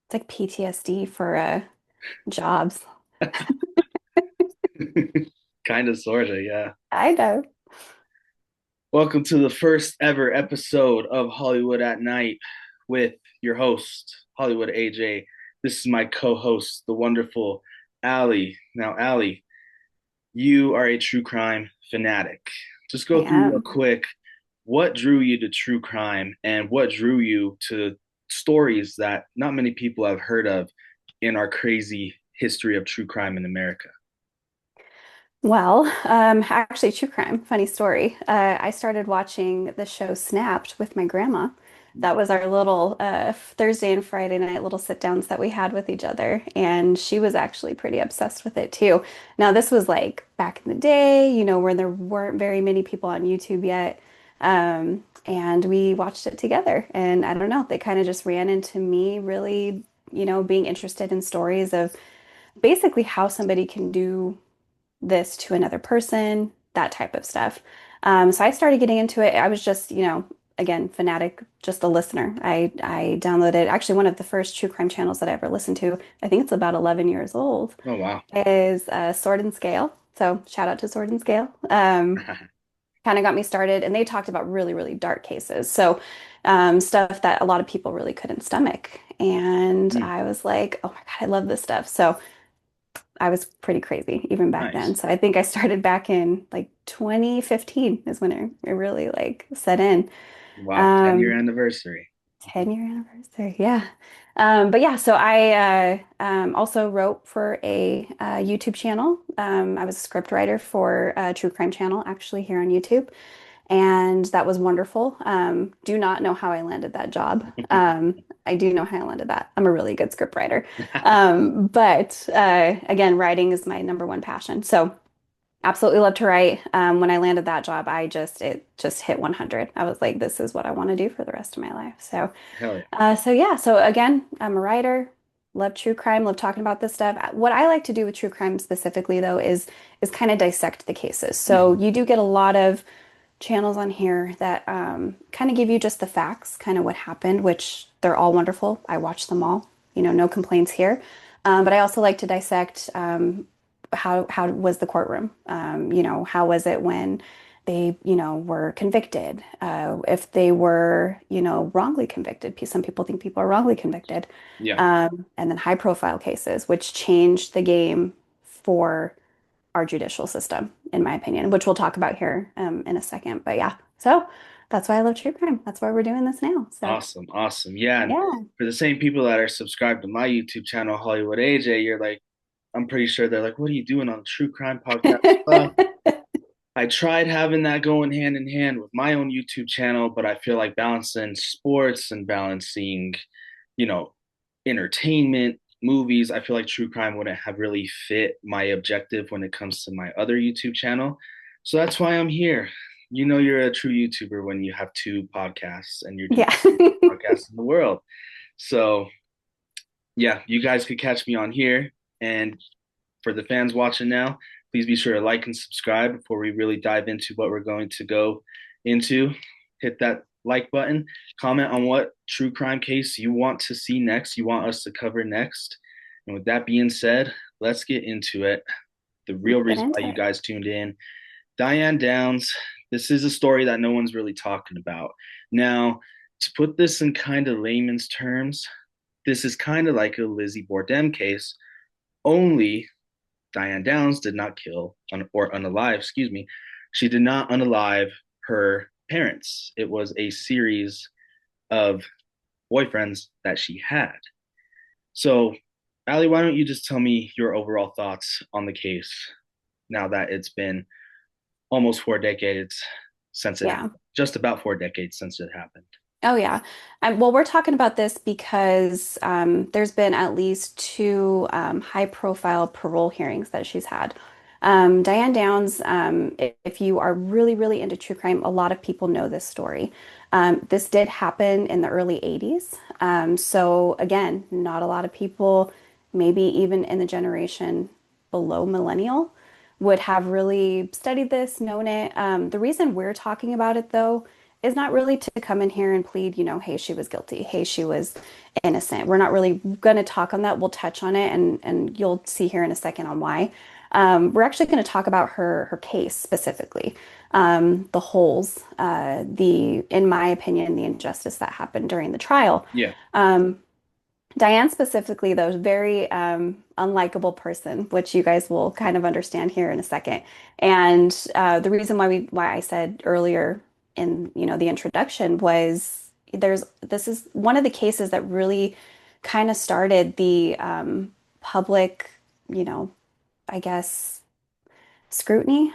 It's like PTSD for jobs. Kind of, sort of, yeah. I know. Welcome to the first ever episode of Hollywood at Night with your host, Hollywood AJ. This is my co host, the wonderful Allie. Now, Allie, you are a true crime fanatic. Just I go through real am. quick what drew you to true crime and what drew you to stories that not many people have heard of in our crazy history of true crime in America. Well, actually, true crime, funny story. I started watching the show Snapped with my grandma. That was our little Thursday and Friday night little sit downs that we had with each other. And she was actually pretty obsessed with it too. Now, this was like back in the day, where there weren't very many people on YouTube yet. And we watched it together. And I don't know, they kind of just ran into me really, being interested in stories of basically how somebody can do this to another person, that type of stuff. So I started getting into it. I was just, again, fanatic, just a listener. I downloaded actually one of the first true crime channels that I ever listened to. I think it's about 11 years old. Oh, wow. Is Sword and Scale. So shout out to Sword and Scale. Kind of got me started, and they talked about really, really dark cases. So stuff that a lot of people really couldn't stomach. And Hmm, I was like, oh my God, I love this stuff. So I was pretty crazy even back then. nice. So I think I started back in like 2015 is when it really like set in. Wow, 10-year Um, anniversary. 10-year anniversary, yeah. But yeah, so I also wrote for a YouTube channel. I was a script writer for a true crime channel actually here on YouTube, and that was wonderful. Do not know how I landed that job. I do know how I landed that. I'm a really good script writer. But again, writing is my number one passion. So absolutely love to write. When I landed that job, it just hit 100. I was like, this is what I want to do for the rest of my life. So, Hell yeah. so yeah. So again, I'm a writer. Love true crime. Love talking about this stuff. What I like to do with true crime specifically, though, is kind of dissect the cases. So Mhm. you do get a lot of channels on here that kind of give you just the facts, kind of what happened, which they're all wonderful. I watch them all, no complaints here. But I also like to dissect how was the courtroom? How was it when they, were convicted? If they were, wrongly convicted. Some people think people are wrongly convicted. Yeah, And then high profile cases, which changed the game for our judicial system, in my opinion, which we'll talk about here in a second. But yeah, so that's why I love true crime. That's why we're doing this now. So awesome, awesome. Yeah, and yeah, for the same people that are subscribed to my YouTube channel, Hollywood AJ, you're like, I'm pretty sure they're like, what are you doing on a true crime podcast? Well, I tried having that going hand in hand with my own YouTube channel, but I feel like balancing sports and balancing, you know, entertainment, movies, I feel like true crime wouldn't have really fit my objective when it comes to my other YouTube channel. So that's why I'm here. You know, you're a true YouTuber when you have two podcasts and you're doing yeah. podcasts in the world. So, yeah, you guys could catch me on here. And for the fans watching now, please be sure to like and subscribe before we really dive into what we're going to go into. Hit that like button, comment on what true crime case you want to see next, you want us to cover next. And with that being said, let's get into it. The real Let's get reason why into you it. guys tuned in. Diane Downs, this is a story that no one's really talking about. Now, to put this in kind of layman's terms, this is kind of like a Lizzie Borden case, only Diane Downs did not kill or unalive, excuse me. She did not unalive her parents. It was a series of boyfriends that she had. So, Ali, why don't you just tell me your overall thoughts on the case now that it's been almost 4 decades since it Yeah. happened, just about 4 decades since it happened. Oh, yeah. Well, we're talking about this because there's been at least two high-profile parole hearings that she's had. Diane Downs, if you are really, really into true crime, a lot of people know this story. This did happen in the early 80s. So, again, not a lot of people, maybe even in the generation below millennial, would have really studied this, known it. The reason we're talking about it, though, is not really to come in here and plead, hey, she was guilty. Hey, she was innocent. We're not really going to talk on that. We'll touch on it and you'll see here in a second on why. We're actually going to talk about her case specifically, the holes, in my opinion, the injustice that happened during the trial. Yeah. Diane specifically, though, very unlikable person, which you guys will kind of understand here in a second. And the reason why I said earlier in the introduction was this is one of the cases that really kind of started the public, you know, I guess scrutiny.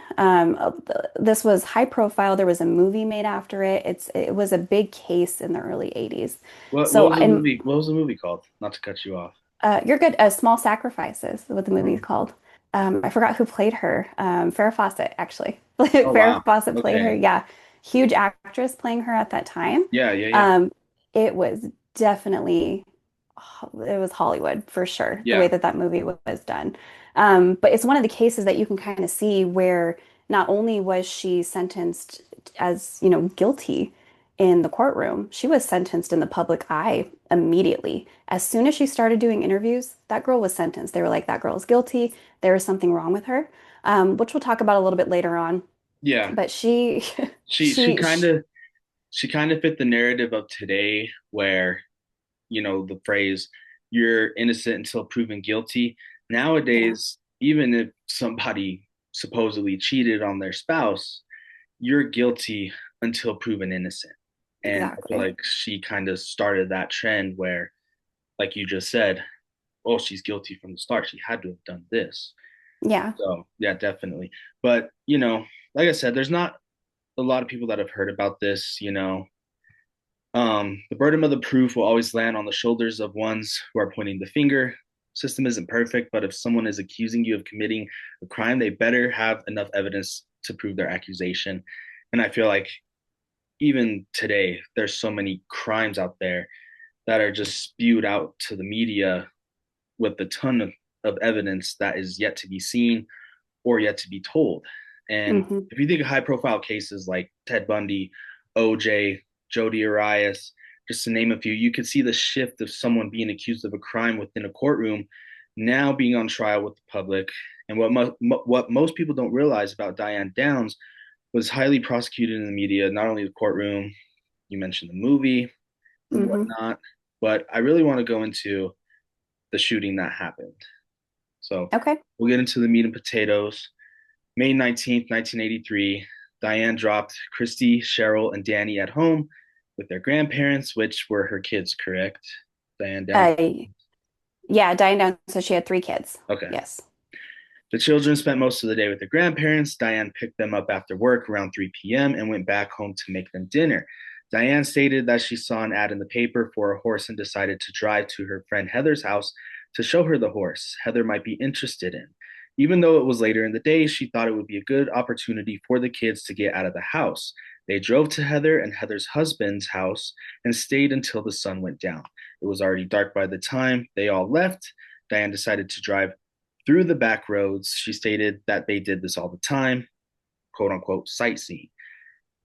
This was high profile. There was a movie made after it. It was a big case in the early 80s. What So was the in movie? What was the movie called? Not to cut you off. You're good. Small Sacrifices, is what the movie is Oh, called. I forgot who played her. Farrah Fawcett, actually. oh Farrah wow. Fawcett played her. Okay. Yeah, huge actress playing her at that time. Yeah, yeah, yeah. Um, it was definitely, it was Hollywood for sure, the way Yeah. that that movie was done. But it's one of the cases that you can kind of see where not only was she sentenced as, guilty in the courtroom, she was sentenced in the public eye immediately. As soon as she started doing interviews, that girl was sentenced. They were like, that girl is guilty. There is something wrong with her, which we'll talk about a little bit later on. Yeah. But she, She she she, kind sh of she kind of fit the narrative of today where, the phrase you're innocent until proven guilty. yeah, Nowadays, even if somebody supposedly cheated on their spouse, you're guilty until proven innocent. And I feel exactly. like she kind of started that trend where, like you just said, oh, she's guilty from the start. She had to have done this. Yeah. So, yeah, definitely. But, like I said, there's not a lot of people that have heard about this. The burden of the proof will always land on the shoulders of ones who are pointing the finger. System isn't perfect, but if someone is accusing you of committing a crime, they better have enough evidence to prove their accusation. And I feel like even today, there's so many crimes out there that are just spewed out to the media with a ton of evidence that is yet to be seen or yet to be told. And Hmm. if you think of high profile cases like Ted Bundy, OJ, Jodi Arias, just to name a few, you could see the shift of someone being accused of a crime within a courtroom now being on trial with the public. And what most people don't realize about Diane Downs was highly prosecuted in the media, not only the courtroom, you mentioned the movie and Hmm. whatnot, but I really want to go into the shooting that happened. So Okay. we'll get into the meat and potatoes. May 19th, 1983, Diane dropped Christy, Cheryl, and Danny at home with their grandparents, which were her kids, correct? Diane Downs. Uh, yeah, dying down. So she had three kids. Okay. Yes. The children spent most of the day with their grandparents. Diane picked them up after work around 3 p.m. and went back home to make them dinner. Diane stated that she saw an ad in the paper for a horse and decided to drive to her friend Heather's house to show her the horse Heather might be interested in. Even though it was later in the day, she thought it would be a good opportunity for the kids to get out of the house. They drove to Heather and Heather's husband's house and stayed until the sun went down. It was already dark by the time they all left. Diane decided to drive through the back roads. She stated that they did this all the time, quote unquote, sightseeing.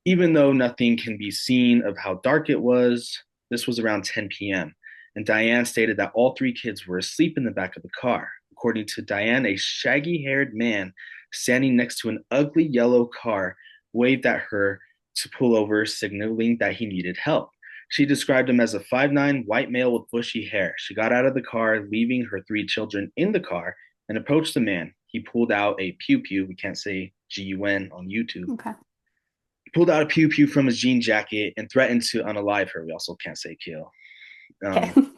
Even though nothing can be seen of how dark it was, this was around 10 p.m. And Diane stated that all three kids were asleep in the back of the car. According to Diane, a shaggy haired man standing next to an ugly yellow car waved at her to pull over, signaling that he needed help. She described him as a 5'9" white male with bushy hair. She got out of the car, leaving her three children in the car, and approached the man. He pulled out a pew pew. We can't say GUN on YouTube. Okay. He pulled out a pew pew from his jean jacket and threatened to unalive her. We also can't say kill. Okay. Um,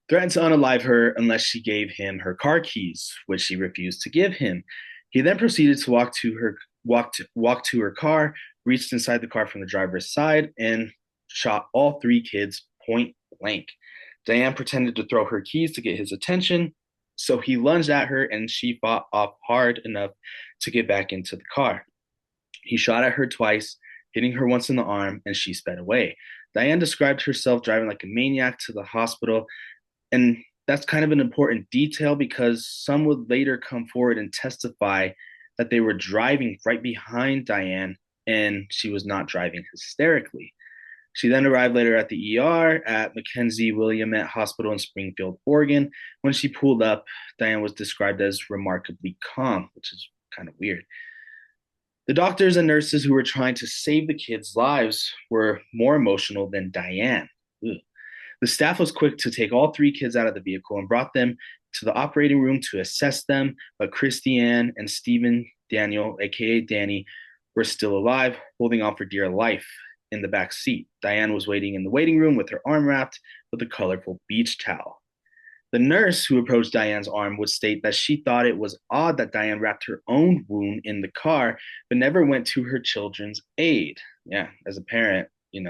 threatened to unalive her unless she gave him her car keys, which she refused to give him. He then proceeded to walk to her car, reached inside the car from the driver's side, and shot all three kids point blank. Diane pretended to throw her keys to get his attention, so he lunged at her and she fought off hard enough to get back into the car. He shot at her twice, hitting her once in the arm, and she sped away. Diane described herself driving like a maniac to the hospital, and that's kind of an important detail because some would later come forward and testify that they were driving right behind Diane and she was not driving hysterically. She then arrived later at the ER at Mackenzie Williamette Hospital in Springfield, Oregon. When she pulled up, Diane was described as remarkably calm, which is kind of weird. The doctors and nurses who were trying to save the kids' lives were more emotional than Diane. Ugh. The staff was quick to take all three kids out of the vehicle and brought them to the operating room to assess them, but Christiane and Stephen Daniel, aka Danny, were still alive, holding on for dear life in the back seat. Diane was waiting in the waiting room with her arm wrapped with a colorful beach towel. The nurse who approached Diane's arm would state that she thought it was odd that Diane wrapped her own wound in the car, but never went to her children's aid. Yeah, as a parent, you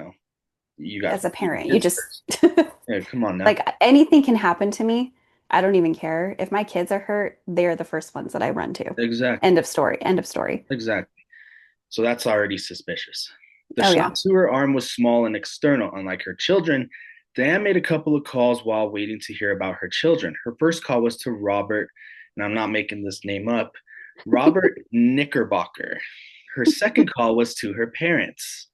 got As a parent, you kids just first. Yeah, come on now. like anything can happen to me. I don't even care. If my kids are hurt, they're the first ones that I run to. Exactly, End of story. End of story. exactly. So that's already suspicious. The Oh yeah. shot to her arm was small and external. Unlike her children, Diane made a couple of calls while waiting to hear about her children. Her first call was to Robert, and I'm not making this name up, Robert Knickerbocker. Her second call was to her parents.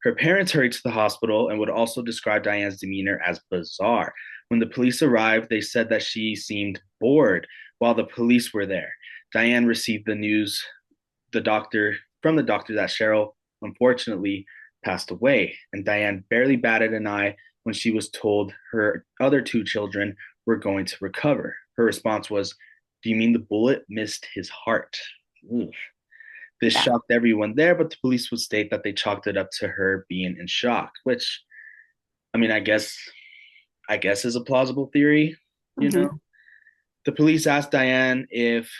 Her parents hurried to the hospital and would also describe Diane's demeanor as bizarre. When the police arrived, they said that she seemed bored while the police were there. Diane received the news the doctor from the doctor that Cheryl unfortunately passed away, and Diane barely batted an eye when she was told her other two children were going to recover. Her response was, "Do you mean the bullet missed his heart?" Oof. This Yeah. shocked everyone there, but the police would state that they chalked it up to her being in shock, which I mean, I guess is a plausible theory, you know. Hmm. The police asked Diane if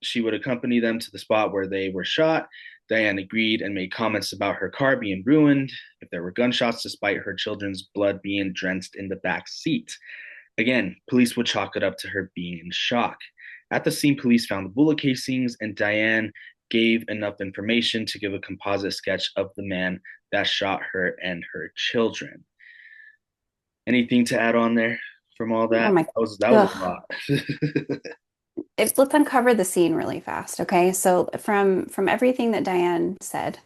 she would accompany them to the spot where they were shot. Diane agreed and made comments about her car being ruined, if there were gunshots, despite her children's blood being drenched in the back seat. Again, police would chalk it up to her being in shock. At the scene, police found the bullet casings, and Diane gave enough information to give a composite sketch of the man that shot her and her children. Anything to add on there from all Oh that? my. That was a Ugh. lot. Let's uncover the scene really fast, okay? So from everything that Diane said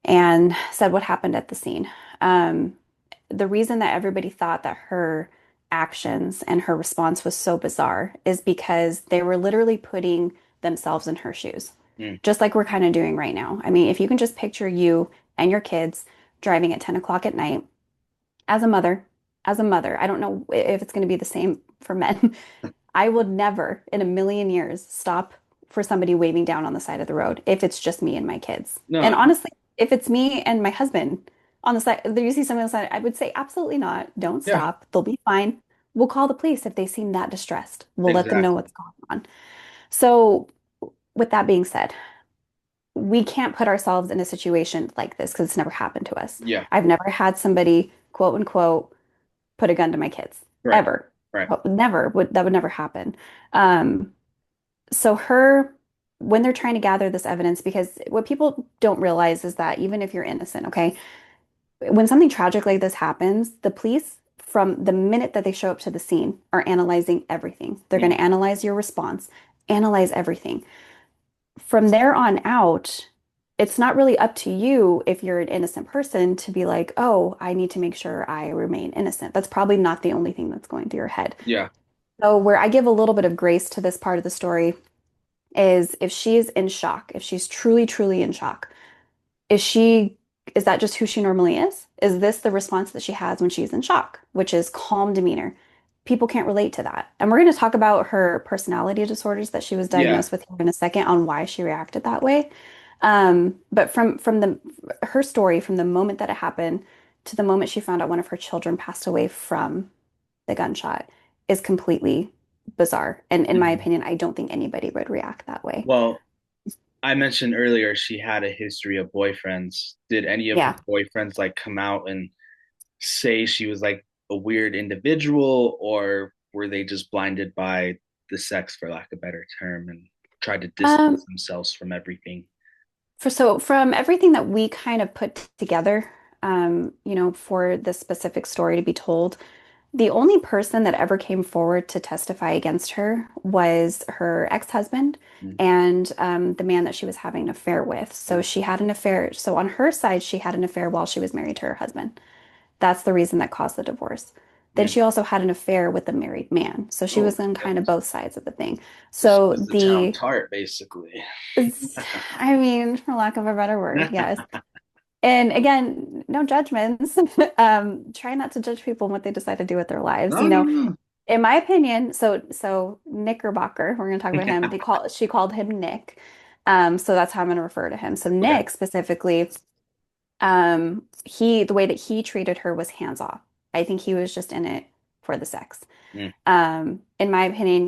and said what happened at the scene, um, the reason that everybody thought that her actions and her response was so bizarre is because they were literally putting themselves in her shoes, Mm, just like we're kind of doing right now. I mean, if you can just picture you and your kids driving at 10 o'clock at night as a mother, I don't know if it's going to be the same for men. I would never in a million years stop for somebody waving down on the side of the road if it's just me and my kids. And no, honestly, if it's me and my husband on the side, you see somebody on the side, I would say, absolutely not. Don't yeah, stop. They'll be fine. We'll call the police if they seem that distressed. We'll let them know exactly. what's going on. So, with that being said, we can't put ourselves in a situation like this because it's never happened to us. Yeah, I've never had somebody, quote unquote, put a gun to my kids, right, ever. right. Never would that would never happen. Um, so when they're trying to gather this evidence, because what people don't realize is that even if you're innocent, okay, when something tragic like this happens, the police, from the minute that they show up to the scene, are analyzing everything. They're going Mm, to analyze your response, analyze everything. From there on out, it's not really up to you if you're an innocent person to be like, oh, I need to make sure I remain innocent. That's probably not the only thing that's going through your head. yeah, So, where I give a little bit of grace to this part of the story is if she is in shock, if she's truly, truly in shock, is she, is that just who she normally is? Is this the response that she has when she's in shock, which is calm demeanor? People can't relate to that. And we're going to talk about her personality disorders that she was yeah. diagnosed with here in a second on why she reacted that way. But from the her story, from the moment that it happened to the moment she found out one of her children passed away from the gunshot is completely bizarre. And in my Mhm. opinion, I don't think anybody would react that way. Well, I mentioned earlier she had a history of boyfriends. Did any of her Yeah. boyfriends like come out and say she was like a weird individual, or were they just blinded by the sex, for lack of a better term, and tried to Um, distance themselves from everything? from everything that we kind of put together, for this specific story to be told, The only person that ever came forward to testify against her was her ex-husband Mm. and the man that she was having an affair with. So Oh, she had an affair. So on her side, she had an affair while she was married to her husband. That's the reason that caused the divorce. Then mm. she also had an affair with a married man. So she Oh was my on kind of goodness. both sides of the thing. So she So was the town tart, basically. I mean, for lack of a better word, yes. And again, no judgments. Try not to judge people and what they decide to do with their lives. No, no, no. In my opinion, so Knickerbocker, we're gonna talk about him. She called him Nick. So that's how I'm gonna refer to him. So Okay. Nick specifically, the way that he treated her was hands off. I think he was just in it for the sex. Mm, In my opinion,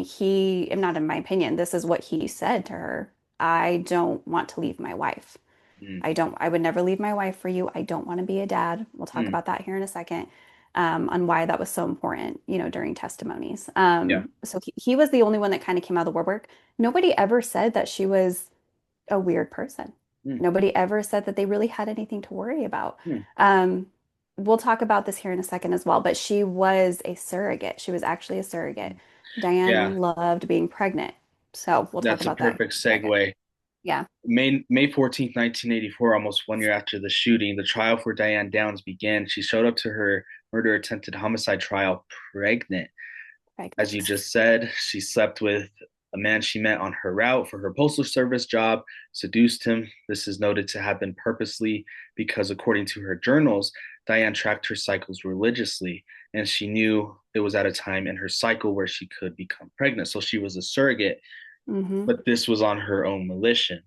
not in my opinion, this is what he said to her. I don't want to leave my wife. mm, I would never leave my wife for you. I don't want to be a dad. We'll talk mm. about that here in a second, on why that was so important, during testimonies. Yeah. So he was the only one that kind of came out of the woodwork. Nobody ever said that she was a weird person. Mm, Nobody ever said that they really had anything to worry about. mm, Um, we'll talk about this here in a second as well, but she was a surrogate. She was actually a surrogate. mm. Yeah, Diane loved being pregnant. So we'll talk that's a about that in perfect a second. segue. Yeah. May 14th, 1984, almost 1 year after the shooting, the trial for Diane Downs began. She showed up to her murder attempted homicide trial pregnant. As you Pregnant. just said, she slept with a man she met on her route for her postal service job, seduced him. This is noted to have been purposely because, according to her journals, Diane tracked her cycles religiously, and she knew it was at a time in her cycle where she could become pregnant. So she was a surrogate, Hmm. but this was on her own volition, This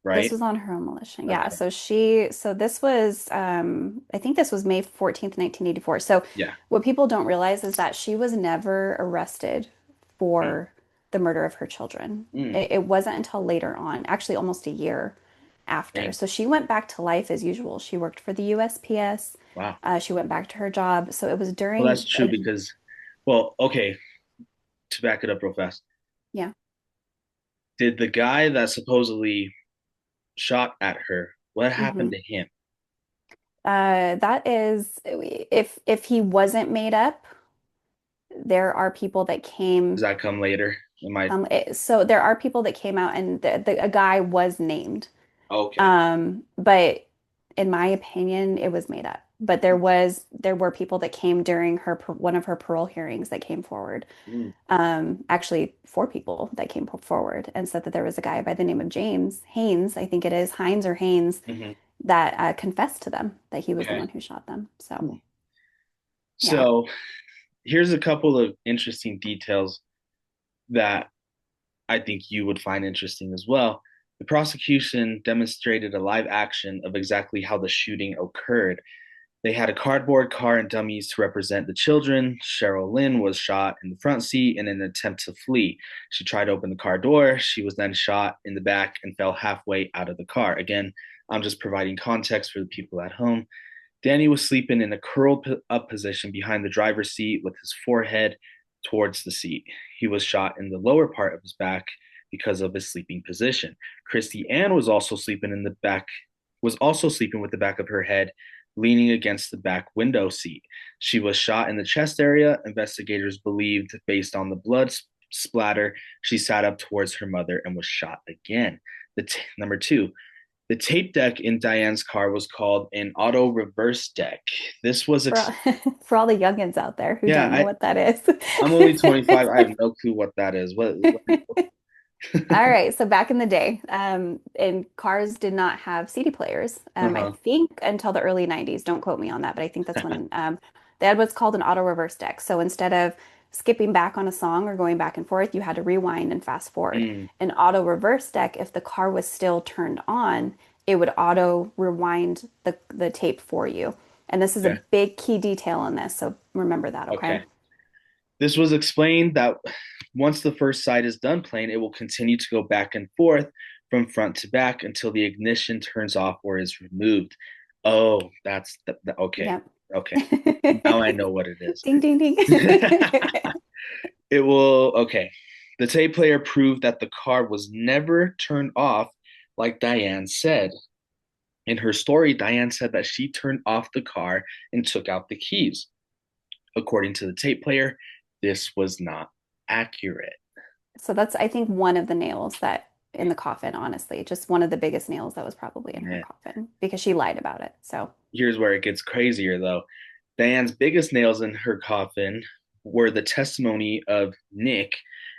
right? was on her own volition. Yeah. Okay. So this was, I think this was May 14th, 1984. So Yeah. what people don't realize is that she was never arrested Mm, for the murder of her children. mm, It wasn't until later on, actually almost a year after. dang. So she went back to life as usual. She worked for the USPS. Wow. She went back to her job. So it was Well, that's during, true because, well, okay, to back it up real fast, yeah. did the guy that supposedly shot at her, what happened Hmm. to him? That is, if he wasn't made up, there are people that Does came. that come later? Am I So there are people that came out, and a guy was named. okay? But in my opinion, it was made up. But there were people that came during one of her parole hearings that came forward. Mm, Actually, four people that came forward and said that there was a guy by the name of James Haynes, I think it is Hines or Haynes, hmm. that confessed to them that he was the Okay. one who shot them. So Hmm. yeah. So here's a couple of interesting details that I think you would find interesting as well. The prosecution demonstrated a live action of exactly how the shooting occurred. They had a cardboard car and dummies to represent the children. Cheryl Lynn was shot in the front seat in an attempt to flee. She tried to open the car door. She was then shot in the back and fell halfway out of the car. Again, I'm just providing context for the people at home. Danny was sleeping in a curled up position behind the driver's seat with his forehead towards the seat. He was shot in the lower part of his back because of his sleeping position. Christy Ann was also sleeping with the back of her head leaning against the back window seat. She was shot in the chest area. Investigators believed, based on the blood splatter, she sat up towards her mother and was shot again. Number two, the tape deck in Diane's car was called an auto reverse deck. This was For all, for all the youngins out there who yeah, don't know what that is. I'm only 25. I have no clue what that is. What All right, so back in the day, and cars did not have CD players. I uh-huh. think until the early 90s. Don't quote me on that, but I think that's when they had what's called an auto reverse deck. So instead of skipping back on a song or going back and forth, you had to rewind and fast forward. Mm, An auto reverse deck, if the car was still turned on, it would auto rewind the tape for you. And this is a okay. big key detail in this, so remember that, okay? Okay. This was explained that once the first side is done playing, it will continue to go back and forth from front to back until the ignition turns off or is removed. Oh, that's okay. Yep. Okay. Now I know what it is. Ding, ding, ding. It will, okay. The tape player proved that the car was never turned off, like Diane said. In her story, Diane said that she turned off the car and took out the keys. according to the tape player, this was not accurate. So that's, I think, one of the nails that in the coffin, honestly, just one of the biggest nails that was probably in her Yeah. coffin because she lied about it. So, Here's where it gets crazier, though. Diane's biggest nails in her coffin were the testimony of Nick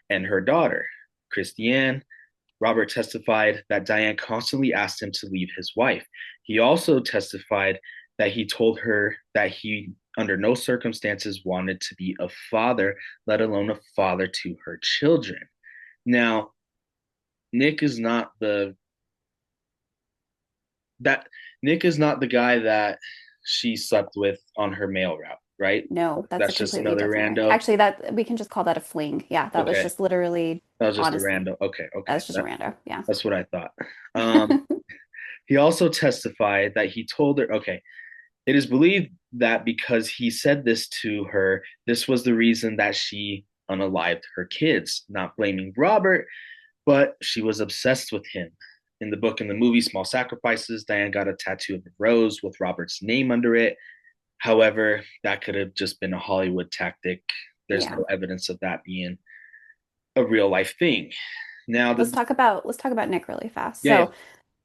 and her daughter, Christiane. Robert testified that Diane constantly asked him to leave his wife. He also testified that he told her that he, under no circumstances, wanted to be a father, let alone a father to her children. Now, Nick is not the that Nick is not the guy that she slept with on her mail route, right? no, that's a That's just completely another different guy. rando. Actually, that we can just call that a fling. Yeah, that was Okay, just literally, that was just a honestly, rando. Okay, okay, that's just a rando. Yeah. that's what I thought. Um, he also testified that he told her. Okay, it is believed that because he said this to her, this was the reason that she unalived her kids. Not blaming Robert, but she was obsessed with him. In the book and the movie Small Sacrifices, Diane got a tattoo of a rose with Robert's name under it. However, that could have just been a Hollywood tactic. There's Yeah. no evidence of that being a real life thing. Now, Let's talk about Nick really fast. yeah,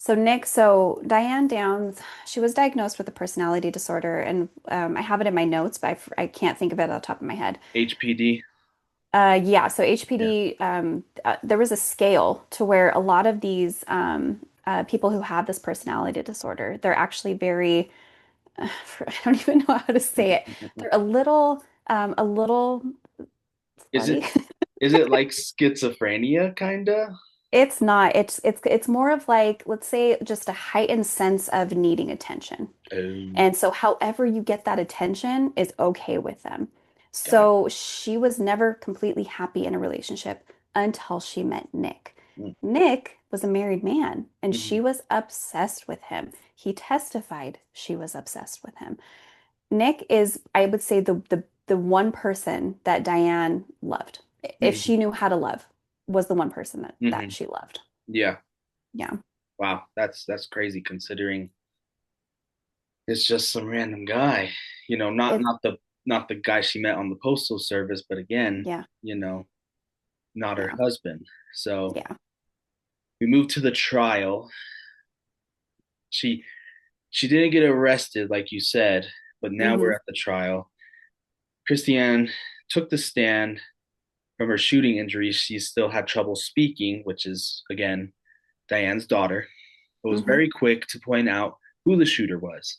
yeah, So Diane Downs, she was diagnosed with a personality disorder, and I have it in my notes, but I can't think of it off the top of my head. HPD. Yeah, so Yeah. HPD, there was a scale to where a lot of these people who have this personality disorder, they're actually very, I don't even know how to say it. They're a little Is slutty. it is it like schizophrenia kinda? It's not. It's more of like, let's say, just a heightened sense of needing attention. Oh, And so, however you get that attention is okay with them. got So, she was never completely happy in a relationship until she met Nick. it. Nick was a married man and she Mm-hmm. was obsessed with him. He testified she was obsessed with him. Nick is, I would say, the one person that Diane loved. If Mm-hmm. she knew how to love, was the one person that Mm-hmm. she loved. Yeah. Yeah. Wow. That's crazy considering it's just some random guy. Not It, not the guy she met on the postal service, but again, yeah. you know, not her Yeah. husband. So Yeah. we moved to the trial. She she didn't get arrested like you said, but now we're Hmm. at the trial. Christiane took the stand. From her shooting injuries, she still had trouble speaking, which is again Diane's daughter, but was Hmm. very quick to point out who the shooter was.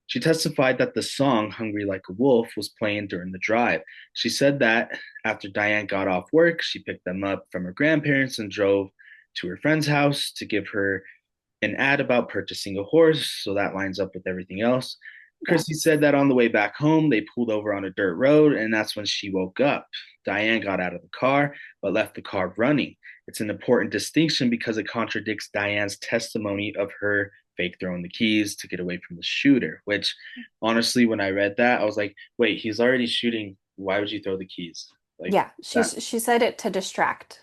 She testified that the song Hungry Like a Wolf was playing during the drive. She said that after Diane got off work, she picked them up from her grandparents and drove to her friend's house to give her an ad about purchasing a horse, so that lines up with everything else. Yeah. Chrissy said that on the way back home, they pulled over on a dirt road, and that's when she woke up. Diane got out of the car, but left the car running. It's an important distinction because it contradicts Diane's testimony of her fake throwing the keys to get away from the shooter, which honestly, when I read that, I was like, wait, he's already shooting. Why would you throw the keys? Like Yeah. that. She said it to distract,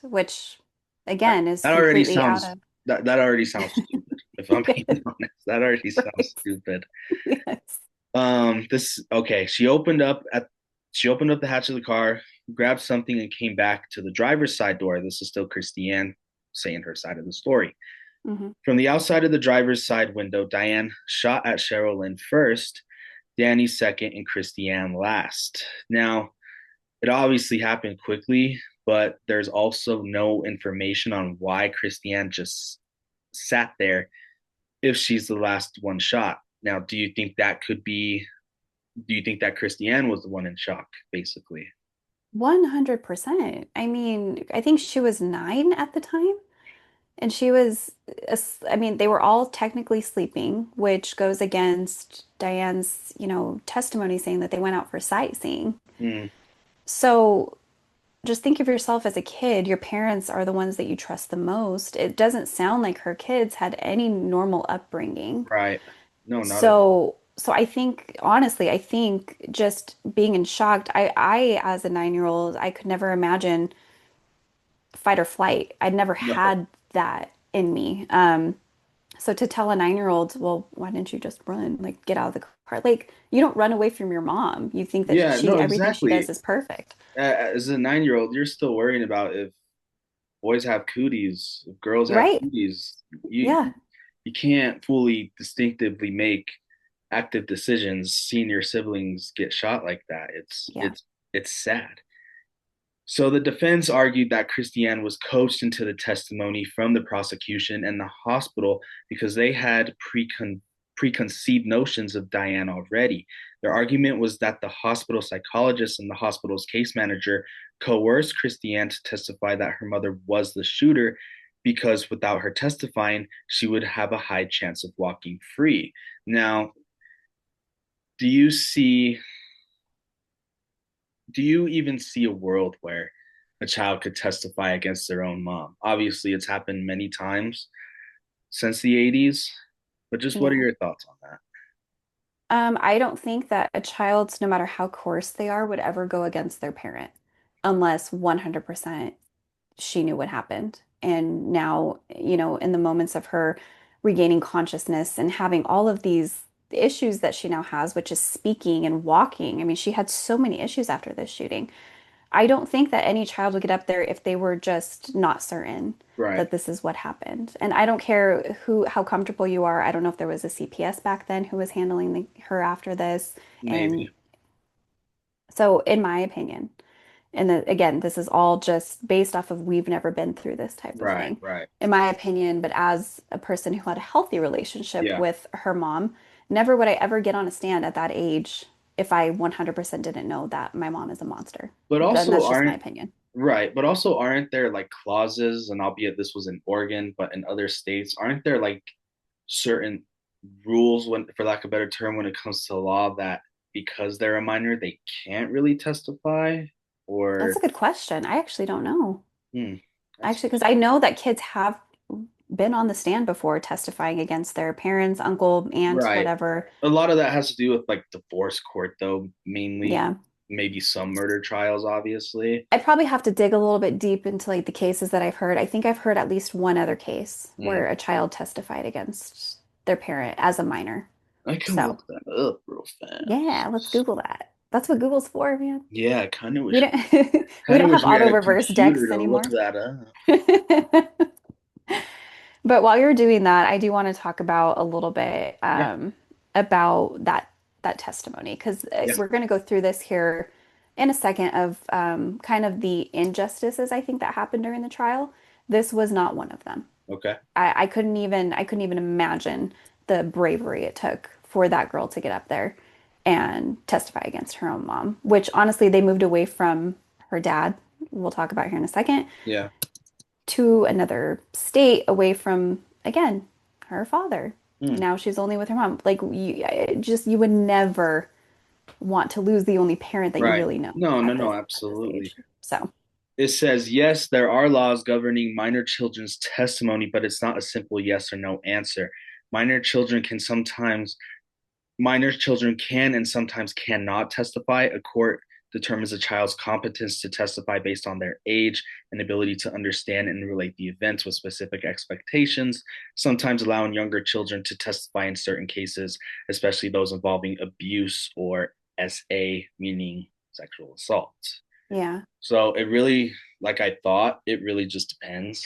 which That, again is that already completely out sounds of that already sounds stupid. If I'm being honest, that already sounds Right. stupid. Yes. This okay. She opened up the hatch of the car, grabbed something, and came back to the driver's side door. This is still Christiane saying her side of the story. Hmm. From the outside of the driver's side window, Diane shot at Cheryl Lynn first, Danny second, and Christiane last. Now, it obviously happened quickly, but there's also no information on why Christiane just sat there if she's the last one shot. Now, do you think that Christiane was the one in shock, basically? 100%. I mean, I think she was 9 at the time. And she was, I mean, they were all technically sleeping, which goes against Diane's, testimony saying that they went out for sightseeing. Mm, So just think of yourself as a kid. Your parents are the ones that you trust the most. It doesn't sound like her kids had any normal upbringing. right. No, not at all. So I think, honestly, I think just being in shock, I as a 9-year old, I could never imagine fight or flight. I'd never No. had that in me. So to tell a 9-year-old, well, why didn't you just run? Like, get out of the car. Like, you don't run away from your mom. You think that Yeah, no, everything she does exactly. is perfect. As a 9-year-old, you're still worrying about if boys have cooties, if girls have Right? cooties. You Yeah. you can't fully distinctively make active decisions seeing your siblings get shot like that. Yeah. It's sad. So the defense argued that Christiane was coached into the testimony from the prosecution and the hospital because they had preconceived notions of Diane already. Their argument was that the hospital psychologist and the hospital's case manager coerced Christiane to testify that her mother was the shooter because without her testifying, she would have a high chance of walking free. Now, do you see do you even see a world where a child could testify against their own mom? Obviously, it's happened many times since the 80s, but just what are Yeah. your thoughts on that? I don't think that a child, no matter how coarse they are, would ever go against their parent unless 100% she knew what happened. And now, in the moments of her regaining consciousness and having all of these issues that she now has, which is speaking and walking. I mean, she had so many issues after this shooting. I don't think that any child would get up there if they were just not certain Right. that this is what happened. And I don't care how comfortable you are. I don't know if there was a CPS back then who was handling her after this. Maybe. And so, in my opinion, and again, this is all just based off of we've never been through this type of Right, thing, right. in my opinion. But as a person who had a healthy relationship Yeah. with her mom, never would I ever get on a stand at that age if I 100% didn't know that my mom is a monster. But Then also that's just my aren't opinion. right, but also aren't there like clauses, and albeit this was in Oregon, but in other states, aren't there like certain rules when for lack of a better term when it comes to law that because they're a minor, they can't really testify? That's Or a good question. I actually don't know. hmm, that's Actually, because I know that kids have been on the stand before testifying against their parents, uncle, aunt, right. whatever. A lot of that has to do with like divorce court, though, mainly. Yeah. Maybe some murder trials, obviously. I probably have to dig a little bit deep into like the cases that I've heard. I think I've heard at least one other case Mm. where a child testified against their parent as a minor. I can So, look that up real yeah, let's fast. Google that. That's what Google's for, man. Yeah, I kind of We wish don't we kind of don't wish have we had auto a reverse computer decks to look anymore. that up. But while you're doing that, I do want to talk about a little bit Yeah, about that testimony because yeah. we're going to go through this here in a second of kind of the injustices I think that happened during the trial. This was not one of them. Okay. I couldn't even imagine the bravery it took for that girl to get up there and testify against her own mom, which honestly they moved away from her dad. We'll talk about here in a second Yeah. to another state away from, again, her father. Hmm. Now she's only with her mom. Like you would never want to lose the only parent that you Right. really know No, no, at no, this absolutely. age. So, It says, yes, there are laws governing minor children's testimony, but it's not a simple yes or no answer. Minor children can sometimes Minor children can and sometimes cannot testify. A court determines a child's competence to testify based on their age and ability to understand and relate the events with specific expectations, sometimes allowing younger children to testify in certain cases, especially those involving abuse or SA, meaning sexual assault. yeah. So it really, like I thought, it really just depends,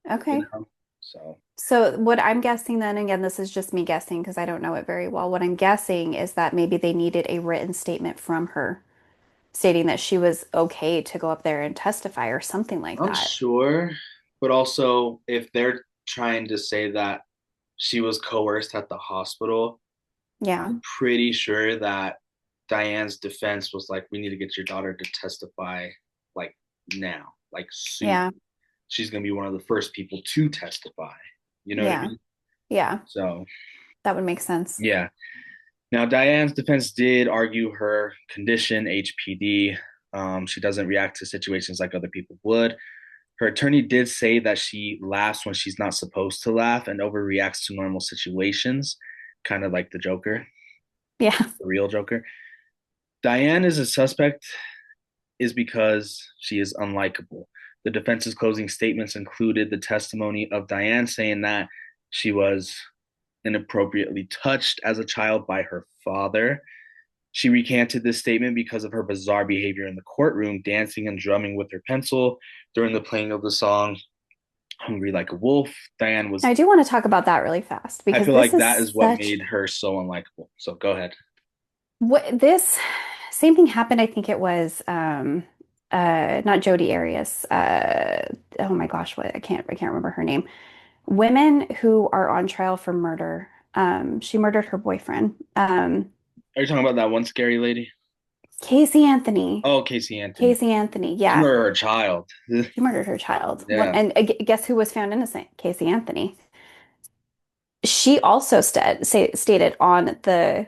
you Okay. know? So, So what I'm guessing then, again, this is just me guessing because I don't know it very well. What I'm guessing is that maybe they needed a written statement from her stating that she was okay to go up there and testify or something like I'm that. sure, but also if they're trying to say that she was coerced at the hospital, Yeah. I'm pretty sure that Diane's defense was like, we need to get your daughter to testify like now, like soon. Yeah. She's going to be one of the first people to testify. You know what I Yeah. mean? Yeah. So, That would make sense. yeah. Now, Diane's defense did argue her condition, HPD. She doesn't react to situations like other people would. Her attorney did say that she laughs when she's not supposed to laugh and overreacts to normal situations, kind of like the Joker, Yeah. the real Joker. Diane is a suspect is because she is unlikable. The defense's closing statements included the testimony of Diane saying that she was inappropriately touched as a child by her father. She recanted this statement because of her bizarre behavior in the courtroom, dancing and drumming with her pencil during the playing of the song Hungry Like a Wolf. Diane was, I do want to talk about that really fast I because feel this like is that is what such made her so unlikable. So go ahead. what this same thing happened. I think it was not Jodi Arias. Oh my gosh, what I can't remember her name. Women who are on trial for murder. She murdered her boyfriend. Are you talking about that one scary lady? Casey Anthony. Oh, Casey Anthony. Casey Anthony. She Yeah. murdered her child. She murdered her child. Yeah. And guess who was found innocent? Casey Anthony. She also stated on the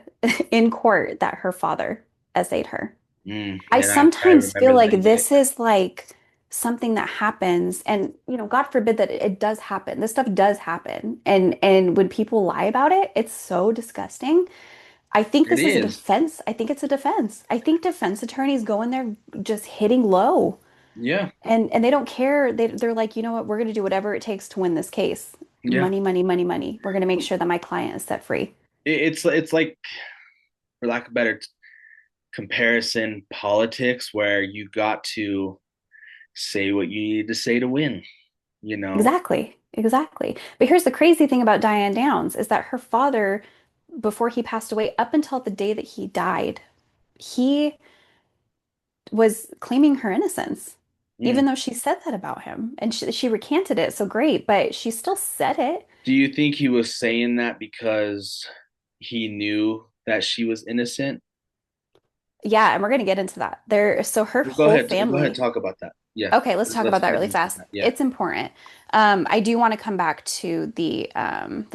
in court that her father essayed her. I Yeah, I sometimes feel remember like that you did. this is like something that happens, and God forbid that it does happen. This stuff does happen, and when people lie about it, it's so disgusting. I think It this is a is. defense. I think it's a defense. I think defense attorneys go in there just hitting low. Yeah. And they don't care. They're like, you know what? We're going to do whatever it takes to win this case. Yeah. Money, money, money, money. We're going to make sure that my client is set free. It's like, for lack of better comparison, politics where you got to say what you need to say to win, you know? Exactly. Exactly. But here's the crazy thing about Diane Downs is that her father, before he passed away, up until the day that he died, he was claiming her innocence, Mm. even though she said that about him. And she recanted it. So great, but she still said it. Do you think he was saying that because he knew that she was innocent? Yeah, and we're going to get into that. So her Well, go whole ahead. Go ahead. family. Talk about that. Yeah. Okay, let's talk Let's about that get really into fast. that. Yeah. It's important. I do want to come back to the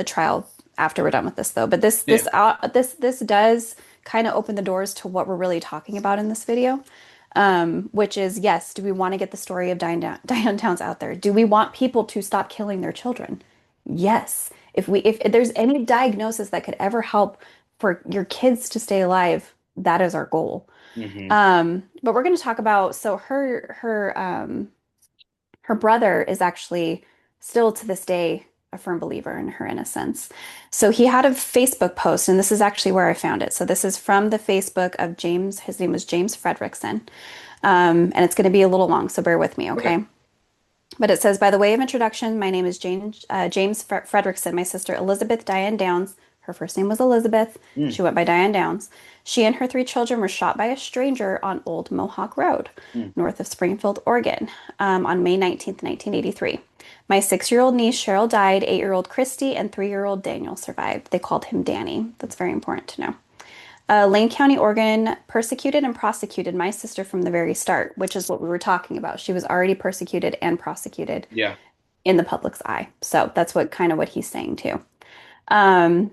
trial after we're done with this, though. But Yeah. this does kind of open the doors to what we're really talking about in this video, which is yes, do we want to get the story of Diane Downs out there? Do we want people to stop killing their children? Yes. If there's any diagnosis that could ever help for your kids to stay alive, that is our goal. Hmm. But we're going to talk about so her brother is actually still to this day a firm believer in her innocence. So he had a Facebook post, and this is actually where I found it. So this is from the Facebook of James. His name was James Fredrickson, and it's going to be a little long, so bear with me, Okay. okay? But it says, by the way of introduction, my name is James Fredrickson. My sister Elizabeth Diane Downs. Her first name was Elizabeth. Mm. She went by Diane Downs. She and her three children were shot by a stranger on Old Mohawk Road, Mm. north of Springfield, Oregon, on May 19th, 1983. My 6-year-old niece Cheryl died, 8-year-old Christy, and 3-year-old Daniel survived. They called him Danny. That's very important to know. Lane County, Oregon persecuted and prosecuted my sister from the very start, which is what we were talking about. She was already persecuted and prosecuted Yeah. in the public's eye. So that's what he's saying too. Um,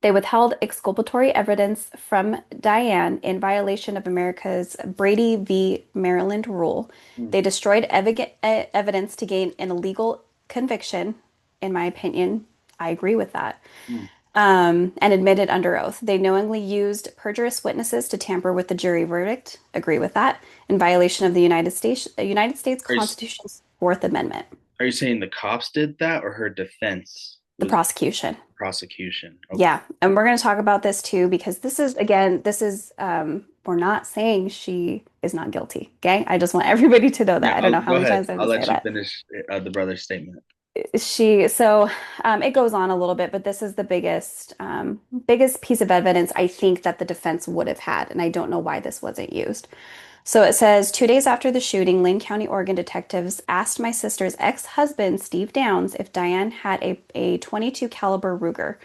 they withheld exculpatory evidence from Diane in violation of America's Brady v. Maryland rule. Mm. They destroyed evidence to gain an illegal conviction. In my opinion, I agree with that. Mm. And admitted under oath. They knowingly used perjurious witnesses to tamper with the jury verdict. Agree with that. In violation of the United States Are you, Constitution's Fourth Amendment. are you saying the cops did that or her defense The was prosecution. prosecution? Okay. Yeah, and we're going to talk about this too because this is again, we're not saying she is not guilty. Okay, I just want everybody to know that. Yeah. I don't know how Go many ahead. times I have I'll to say let you that. finish the brother's statement. It goes on a little bit, but this is the biggest piece of evidence I think that the defense would have had, and I don't know why this wasn't used. So it says 2 days after the shooting, Lane County, Oregon detectives asked my sister's ex-husband, Steve Downs, if Diane had a 22 caliber Ruger.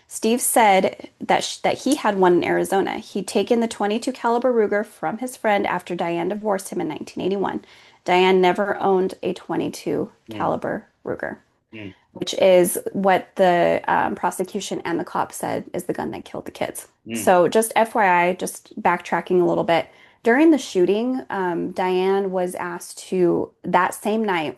Steve said that he had one in Arizona. He'd taken the 22 caliber Ruger from his friend after Diane divorced him in 1981. Diane never owned a 22 Mm. caliber Ruger, Mm. which is what the prosecution and the cop said is the gun that killed the kids. Mm. So just FYI, just backtracking a little bit. During the shooting, Diane was asked that same night,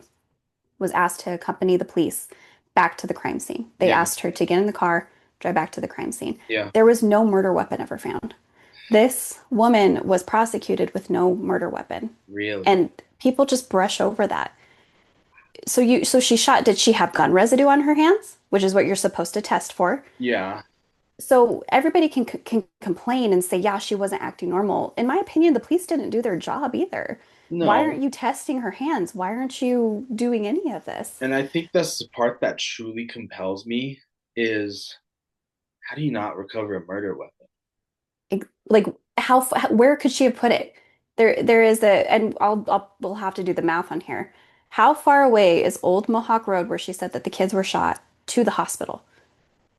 was asked to accompany the police back to the crime scene. They Yeah. asked her to get in the car, drive back to the crime scene. Yeah. There was no murder weapon ever found. This woman was prosecuted with no murder weapon, Really? and people just brush over that. So she shot, did she have gun residue on her hands? which is what you're supposed to test for. Yeah. So everybody can complain and say, yeah, she wasn't acting normal. In my opinion, the police didn't do their job either. Why aren't No. you testing her hands? Why aren't you doing any of this? And I think that's the part that truly compels me is how do you not recover a murder weapon? Like where could she have put it? There is a, and we'll have to do the math on here. How far away is Old Mohawk Road where she said that the kids were shot to the hospital?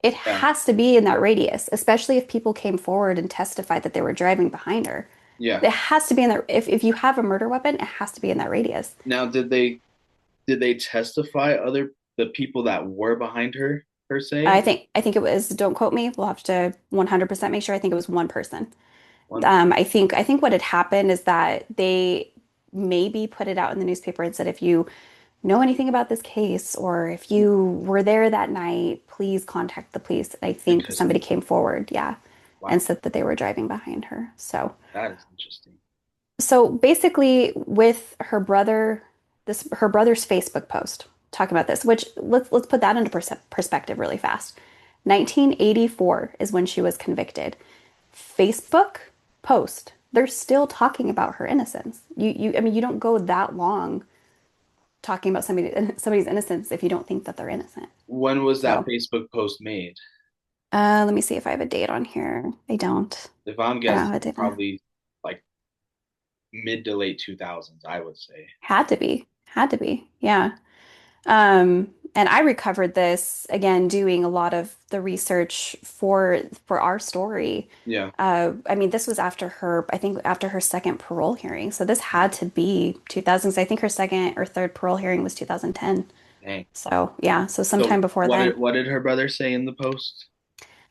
It Yeah. has to be in that radius, especially if people came forward and testified that they were driving behind her. Yeah. It has to be in there. If you have a murder weapon, it has to be in that radius. Now, did they testify other the people that were behind her per se? I think it was, don't quote me, we'll have to 100% make sure. I think it was one person. One. I think what had happened is that they maybe put it out in the newspaper and said, if you know anything about this case or if you were there that night, please contact the police. And I think somebody Interesting. came forward, yeah, and Wow, said that they were driving behind her. that is interesting. So basically, with her brother's Facebook post talking about this, which let's put that into perspective really fast. 1984 is when she was convicted. Facebook post, they're still talking about her innocence. I mean, you don't go that long talking about somebody's innocence if you don't think that they're innocent. When was that So, Facebook post made? let me see if I have a date on here. I don't. If I'm I don't guessing, have a date on. probably like mid to late 2000s, I would say. Had to be. Had to be. Yeah. And I recovered this again doing a lot of the research for our story. Yeah. I mean, this was after I think after her second parole hearing. So this had to be 2000s. I think her second or third parole hearing was 2010. Dang. So yeah, so sometime So before what then. did what did her brother say in the post?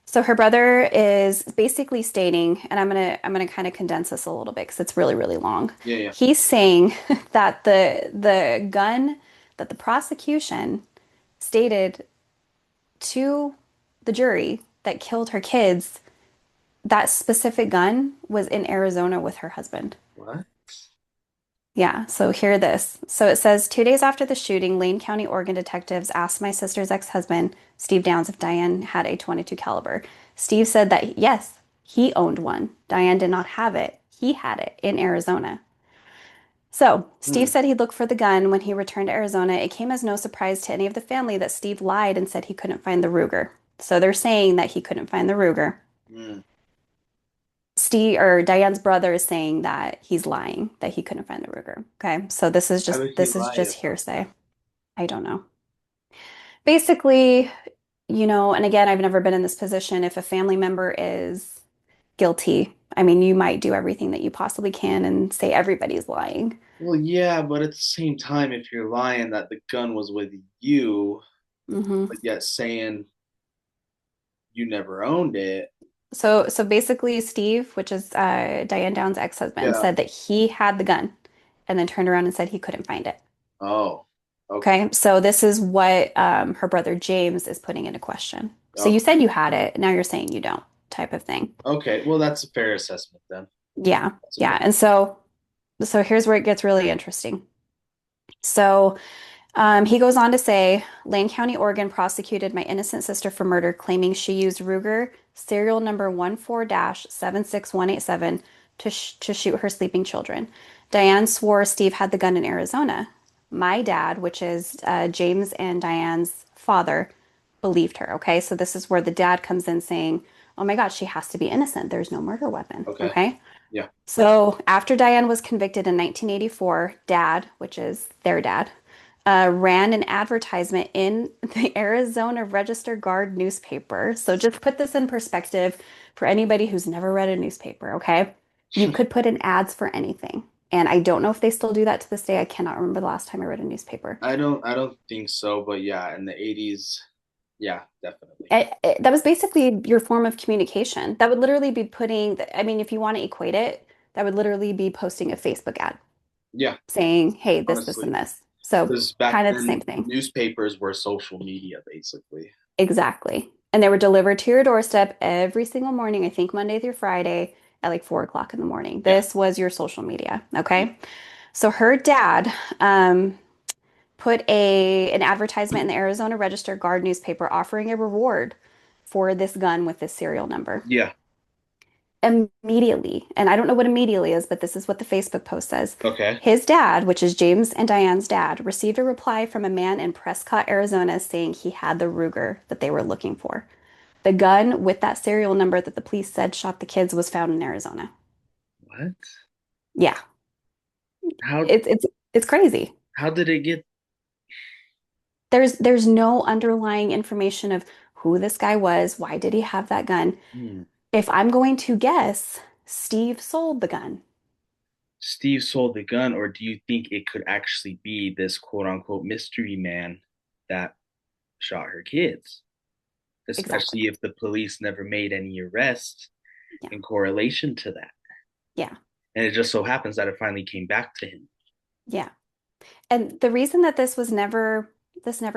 So her brother is basically stating, and I'm gonna kind of condense this a little bit because it's really, really long. Yeah, yeah. He's saying that the gun that the prosecution stated to the jury that killed her kids, that specific gun was in Arizona with her husband. What? Yeah, so hear this. So it says 2 days after the shooting, Lane County, Oregon detectives asked my sister's ex-husband, Steve Downs, if Diane had a 22 caliber. Steve said that yes, he owned one. Diane did not have it. He had it in Arizona. So Steve Hmm. said he'd look for the gun when he returned to Arizona. It came as no surprise to any of the family that Steve lied and said he couldn't find the Ruger. So they're saying that he couldn't find the Ruger. Hmm. Steve or Diane's brother is saying that he's lying, that he couldn't find the Ruger. Okay, so Why would he this is lie just about hearsay. I don't know. Basically, and again, I've never been in this position. If a family member is guilty, I mean, you might do everything that you possibly can and say everybody's lying. Well, yeah, but at the same time, if you're lying that the gun was with you, Hmm. but yet saying you never owned it, So basically, Steve, which is Diane Down's ex-husband, yeah. said that he had the gun and then turned around and said he couldn't find it. Oh, okay. Okay, so this is what her brother James is putting into question. So you Okay. said you had it, now you're saying you don't, type of thing. Okay. Well, that's a fair assessment then. Yeah, That's a yeah. fair. And so here's where it gets really interesting. So he goes on to say, Lane County, Oregon prosecuted my innocent sister for murder, claiming she used Ruger serial number 14-76187 to shoot her sleeping children. Diane swore Steve had the gun in Arizona. My dad, which is James and Diane's father, believed her. Okay, so this is where the dad comes in saying, "Oh my God, she has to be innocent. There's no murder weapon." Okay. Okay. Yeah. So after Diane was convicted in 1984, Dad, which is their dad, ran an advertisement in the Arizona Register Guard newspaper. So just put this in perspective for anybody who's never read a newspaper, okay? You could put in ads for anything. And I don't know if they still do that to this day. I cannot remember the last time I read a newspaper. I don't think so, but yeah, in the 80s, yeah, definitely. That was basically your form of communication. That would literally be I mean, if you want to equate it, that would literally be posting a Facebook ad Yeah, saying, hey, this, honestly. and this. So Because back kind of the same then, thing. newspapers were social media, basically. Exactly. And they were delivered to your doorstep every single morning, I think Monday through Friday at like 4 o'clock in the morning. Yeah. This was your social media. Yeah. Okay. So her dad, put a an advertisement in the Arizona Register Guard newspaper offering a reward for this gun with this serial number. Yeah. Immediately, and I don't know what immediately is, but this is what the Facebook post says. Okay. His dad, which is James and Diane's dad, received a reply from a man in Prescott, Arizona, saying he had the Ruger that they were looking for. The gun with that serial number that the police said shot the kids was found in Arizona. What? Yeah, How it's crazy. how did it get? There's no underlying information of who this guy was, why did he have that gun? Hmm. If I'm going to guess, Steve sold the gun. Steve sold the gun, or do you think it could actually be this quote unquote mystery man that shot her kids? Exactly. Especially if the police never made any arrests Yeah. in correlation to that. Yeah. And it just so happens that it finally came back to him. Yeah. And the reason that this never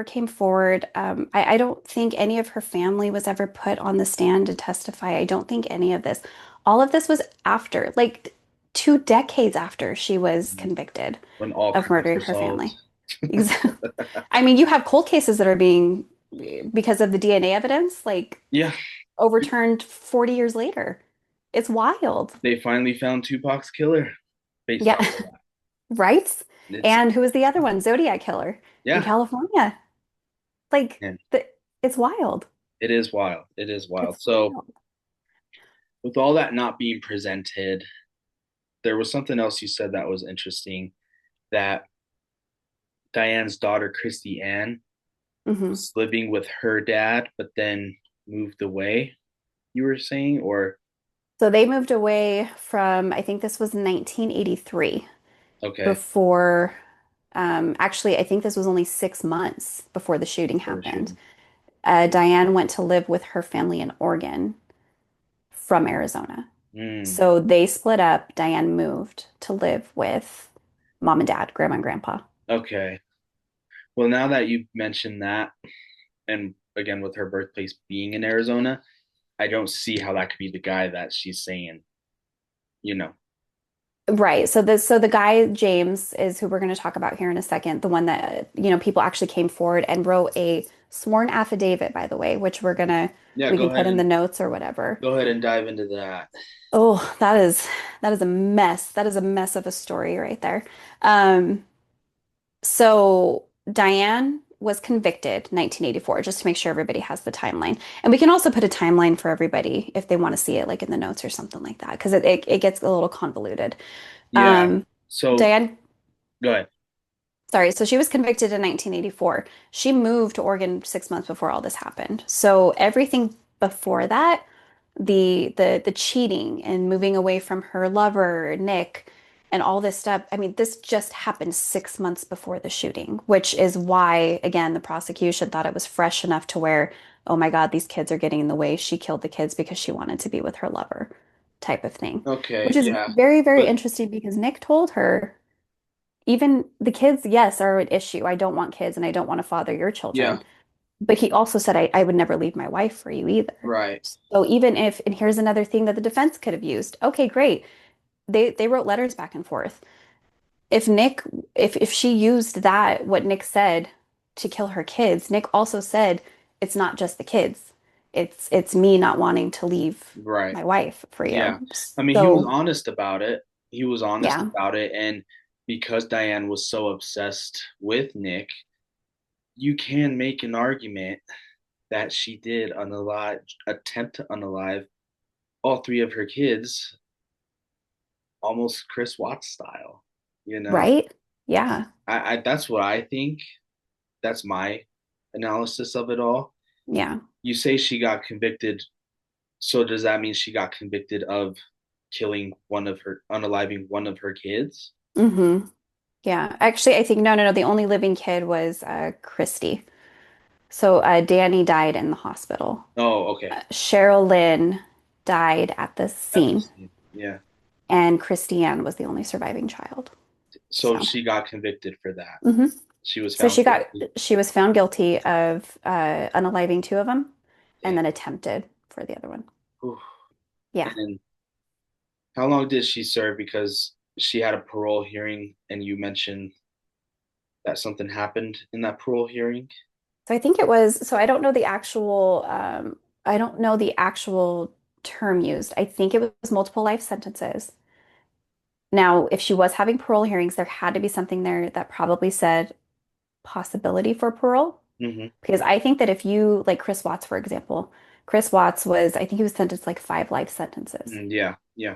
came forward, I don't think any of her family was ever put on the stand to testify. I don't think any of this. All of this was after, like 2 decades after she was convicted When all of crimes murdering were her solved. family. I mean, you have cold cases that are being, because of the DNA evidence, like Yeah, overturned 40 years later. It's wild. they finally found Tupac's killer based Yeah, off of right? that. It's And who was the other one? Zodiac Killer in yeah, California. Like man, it's wild. it is wild. It is wild. It's So wild. with all that not being presented, there was something else you said that was interesting that Diane's daughter, Christy Ann, Hmm. was living with her dad, but then moved away, you were saying? Or, So they moved away from, I think this was 1983 okay, before, actually, I think this was only 6 months before the shooting before the happened. shooting. Diane went to live with her family in Oregon from Arizona. Mm, So they split up. Diane moved to live with mom and dad, grandma and grandpa. okay. Well, now that you mentioned that, and again with her birthplace being in Arizona, I don't see how that could be the guy that she's saying, you know. Right. So the guy James is who we're going to talk about here in a second, the one that people actually came forward and wrote a sworn affidavit, by the way, which Yeah, we can put in the notes or whatever. go ahead and dive into that. Oh, that is a mess. That is a mess of a story right there. Um, so Diane was convicted 1984, just to make sure everybody has the timeline. And we can also put a timeline for everybody if they want to see it like in the notes or something like that, because it gets a little convoluted. Yeah. Um, So Diane, go ahead. sorry, so she was convicted in 1984. She moved to Oregon 6 months before all this happened. So everything before that, the cheating and moving away from her lover, Nick, and all this stuff, I mean, this just happened 6 months before the shooting, which is why, again, the prosecution thought it was fresh enough to where, oh my God, these kids are getting in the way. She killed the kids because she wanted to be with her lover, type of thing. Okay, Which is yeah. very, very But interesting because Nick told her even the kids, yes, are an issue. I don't want kids and I don't want to father your yeah, children. But he also said, I would never leave my wife for you either. right. So even if, and here's another thing that the defense could have used. Okay, great. They wrote letters back and forth. If Nick, if she used that, what Nick said to kill her kids, Nick also said, it's not just the kids. It's me not wanting to leave Right. my wife for Yeah. you. I mean, he was So honest about it. He was honest yeah, about it. And because Diane was so obsessed with Nick, you can make an argument that she did attempt to unalive all three of her kids, almost Chris Watts style. You know, right? Yeah, I that's what I think. That's my analysis of it all. yeah. You say she got convicted, so does that mean she got convicted of killing unaliving one of her kids? Hmm. Yeah, actually, I think no, no, no. The only living kid was Christy. So Danny died in the hospital. Oh, okay. Cheryl Lynn died at the At the scene, scene. Yeah. and Christiane was the only surviving child. So So, she got convicted for that. hmm. She was So found guilty. she was found guilty of unaliving two of them, and Damn. then attempted for the other one. Whew. Yeah. And how long did she serve? Because she had a parole hearing, and you mentioned that something happened in that parole hearing? So I think it was, so I don't know the actual, I don't know the actual term used. I think it was multiple life sentences. Now, if she was having parole hearings, there had to be something there that probably said possibility for parole. Hmm. Because I think that if you, like Chris Watts, for example, Chris Watts was, I think he was sentenced like 5 life sentences Yeah, yeah,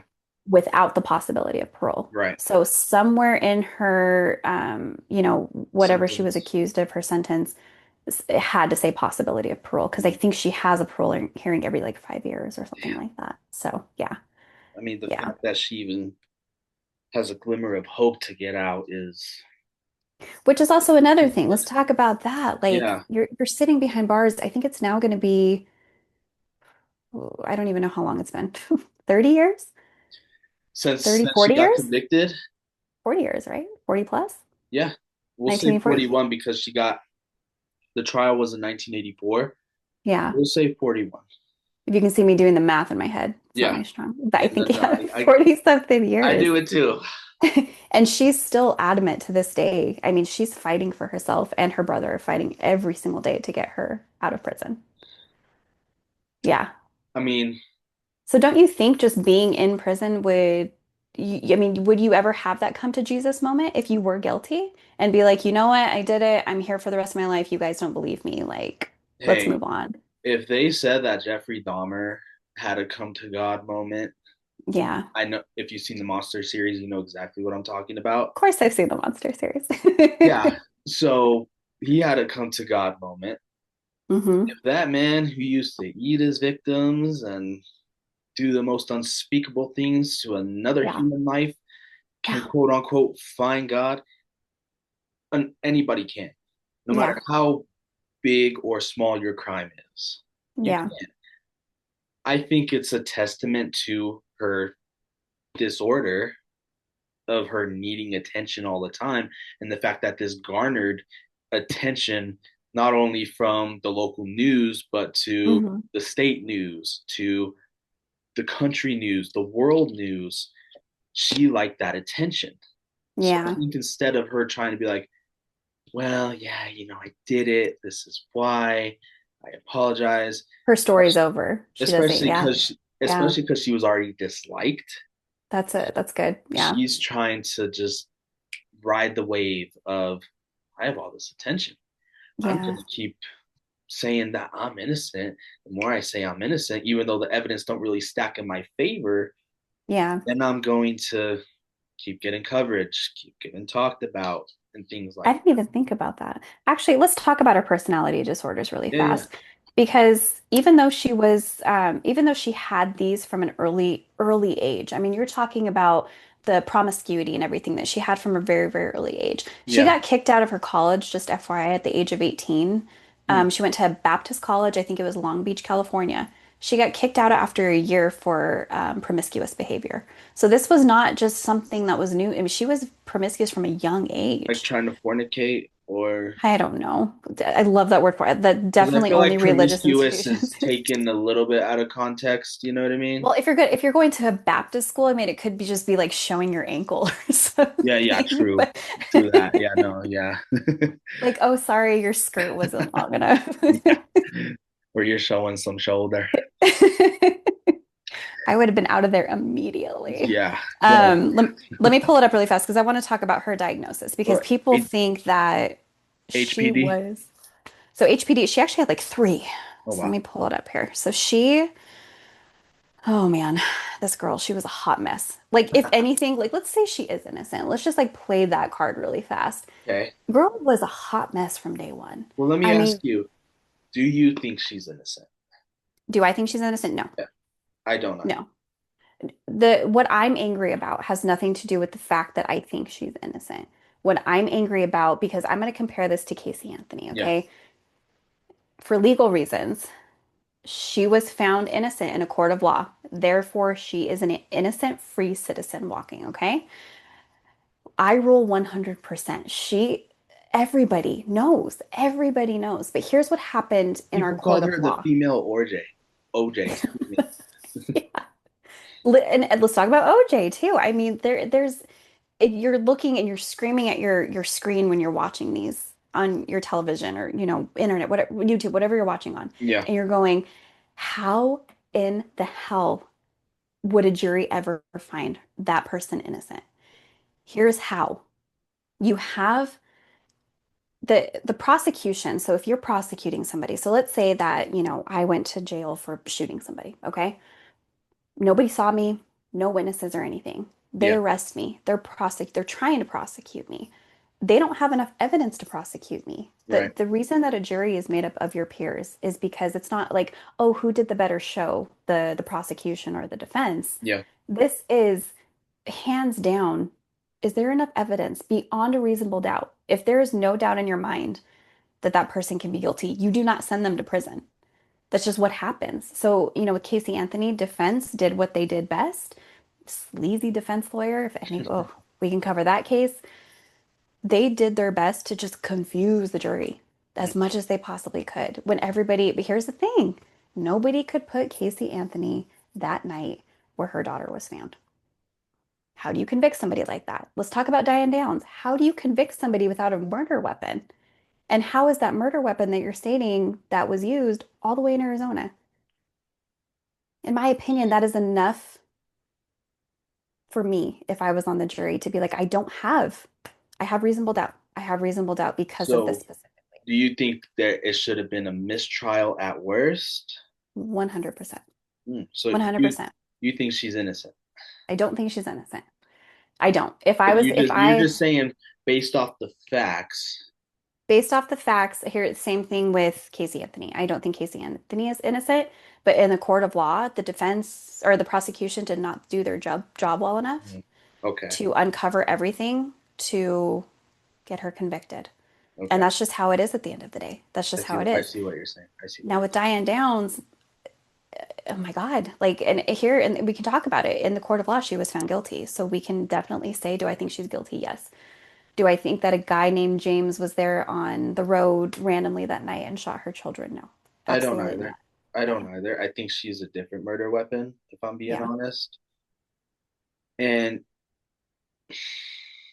without the possibility of parole. right. So somewhere in her, whatever she was Sentence. accused of, her sentence, it had to say possibility of parole because I think she has a parole hearing every like 5 years or something Damn. like that. So yeah, I mean, the yeah. fact that she even has a glimmer of hope to get out is Which is also another thing. Let's ridiculous. talk about that. Like Yeah. you're sitting behind bars. I think it's now going to be, oh, I don't even know how long it's been. 30 years? Since 30, she 40 got years? convicted, 40 years, right? 40 plus? yeah, we'll say 1940. 41 because the trial was in 1984. Yeah. We'll say 41. If you can see me doing the math in my head, it's not Yeah. my strong. But I Yeah, no, think no, yeah, I 40 something I years. do it too. And she's still adamant to this day. I mean, she's fighting for herself and her brother are fighting every single day to get her out of prison. Yeah. I mean, So don't you think just being in prison would, I mean, would you ever have that come to Jesus moment if you were guilty and be like, you know what, I did it. I'm here for the rest of my life. You guys don't believe me. Like, let's hey, move on. if they said that Jeffrey Dahmer had a come to God moment, Yeah. I know if you've seen the Monster series, you know exactly what I'm talking about. Of course, I've seen the Monster series. Yeah. So he had a come to God moment. Hmm. If that man who used to eat his victims and do the most unspeakable things to another Yeah. human life can Yeah. quote unquote find God, anybody can, no matter Yeah. how big or small your crime is. You Yeah. can. I think it's a testament to her disorder of her needing attention all the time and the fact that this garnered attention not only from the local news but to Hmm. the state news, to the country news, the world news. She liked that attention. So I Yeah. think instead of her trying to be like, well, yeah, I did it, this is why, I apologize, Her story's over. She doesn't, especially yeah. because Yeah. she was already disliked. That's it. That's good. Yeah. She's trying to just ride the wave of, I have all this attention. I'm Yeah. going to keep saying that I'm innocent. The more I say I'm innocent, even though the evidence don't really stack in my favor, Yeah. then I'm going to keep getting coverage, keep getting talked about, and things I like didn't even think about that. Actually, let's talk about her personality disorders really that. Yeah, yeah. fast. Because even though she was, even though she had these from an early age, I mean, you're talking about the promiscuity and everything that she had from a very, very early age. She Yeah. got kicked out of her college, just FYI, at the age of 18. Hmm. She went to a Baptist college, I think it was Long Beach, California. She got kicked out after a year for promiscuous behavior. So this was not just something that was new. I mean, she was promiscuous from a young Like age. trying to fornicate, or I don't know. I love that word for it. That because I definitely feel only like religious promiscuous institutions. is taken a little bit out of context. You know what I mean? Well, if you're going to a Baptist school, I mean, it could be just be like showing your ankle or Yeah, yeah, something. true. But True that. Yeah, no, yeah. like, oh, sorry, your skirt wasn't long enough. Yeah. Where you're showing some shoulder. I would have been out of there immediately. Yeah. No. Let me pull it up really fast because I want to talk about her diagnosis because Or people think that she HPD. was. So HPD, she actually had like 3. Oh So let wow. me pull it up here. So she, oh man, this girl, she was a hot mess. Like, if anything, like, let's say she is innocent. Let's just like play that card really fast. Okay. Girl was a hot mess from day one. Well, let me I ask mean, you, do you think she's innocent? do I think she's innocent? No, Yeah. I don't either. no. What I'm angry about has nothing to do with the fact that I think she's innocent. What I'm angry about, because I'm going to compare this to Casey Anthony, Yeah. okay? For legal reasons, she was found innocent in a court of law. Therefore, she is an innocent, free citizen walking, okay? I rule 100%. Everybody knows. But here's what happened in our People court called of her the law. female OJ. OJ, excuse me. And let's talk about OJ too. I mean, there's you're looking and you're screaming at your screen when you're watching these on your television or, internet, whatever, YouTube, whatever you're watching on, Yeah, and you're going, how in the hell would a jury ever find that person innocent? Here's how. You have the prosecution. So if you're prosecuting somebody, so let's say that, I went to jail for shooting somebody, okay? Nobody saw me, no witnesses or anything. They yeah, arrest me. They're trying to prosecute me. They don't have enough evidence to prosecute me. The right. the reason that a jury is made up of your peers is because it's not like, oh, who did the better show, the prosecution or the defense. Yeah, This is hands down, is there enough evidence beyond a reasonable doubt? If there is no doubt in your mind that that person can be guilty, you do not send them to prison. That's just what happens. So, with Casey Anthony, defense did what they did best. Sleazy defense lawyer, if any, oh, we can cover that case. They did their best to just confuse the jury as much as they possibly could. But here's the thing, nobody could put Casey Anthony that night where her daughter was found. How do you convict somebody like that? Let's talk about Diane Downs. How do you convict somebody without a murder weapon? And how is that murder weapon that you're stating that was used all the way in Arizona? In my opinion, that is enough for me if I was on the jury to be like, I have reasonable doubt. I have reasonable doubt because of this so specifically. do you think that it should have been a mistrial at worst? 100%. So you 100%. you think she's innocent? I don't think she's innocent. I don't. But you're just saying based off the facts. Based off the facts, here, same thing with Casey Anthony. I don't think Casey Anthony is innocent, but in the court of law, the defense or the prosecution did not do their job well enough Mm. Okay, to uncover everything to get her convicted. And okay. that's just how it is at the end of the day. That's just how it I is. see what you're saying. I see what Now you're with Diane Downs, oh my God, like, and we can talk about it. In the court of law, she was found guilty. So we can definitely say, do I think she's guilty? Yes. Do I think that a guy named James was there on the road randomly that night and shot her children? No, I don't absolutely either. not. I No. don't either. I think she's a different murder weapon, if I'm being Yeah. honest. And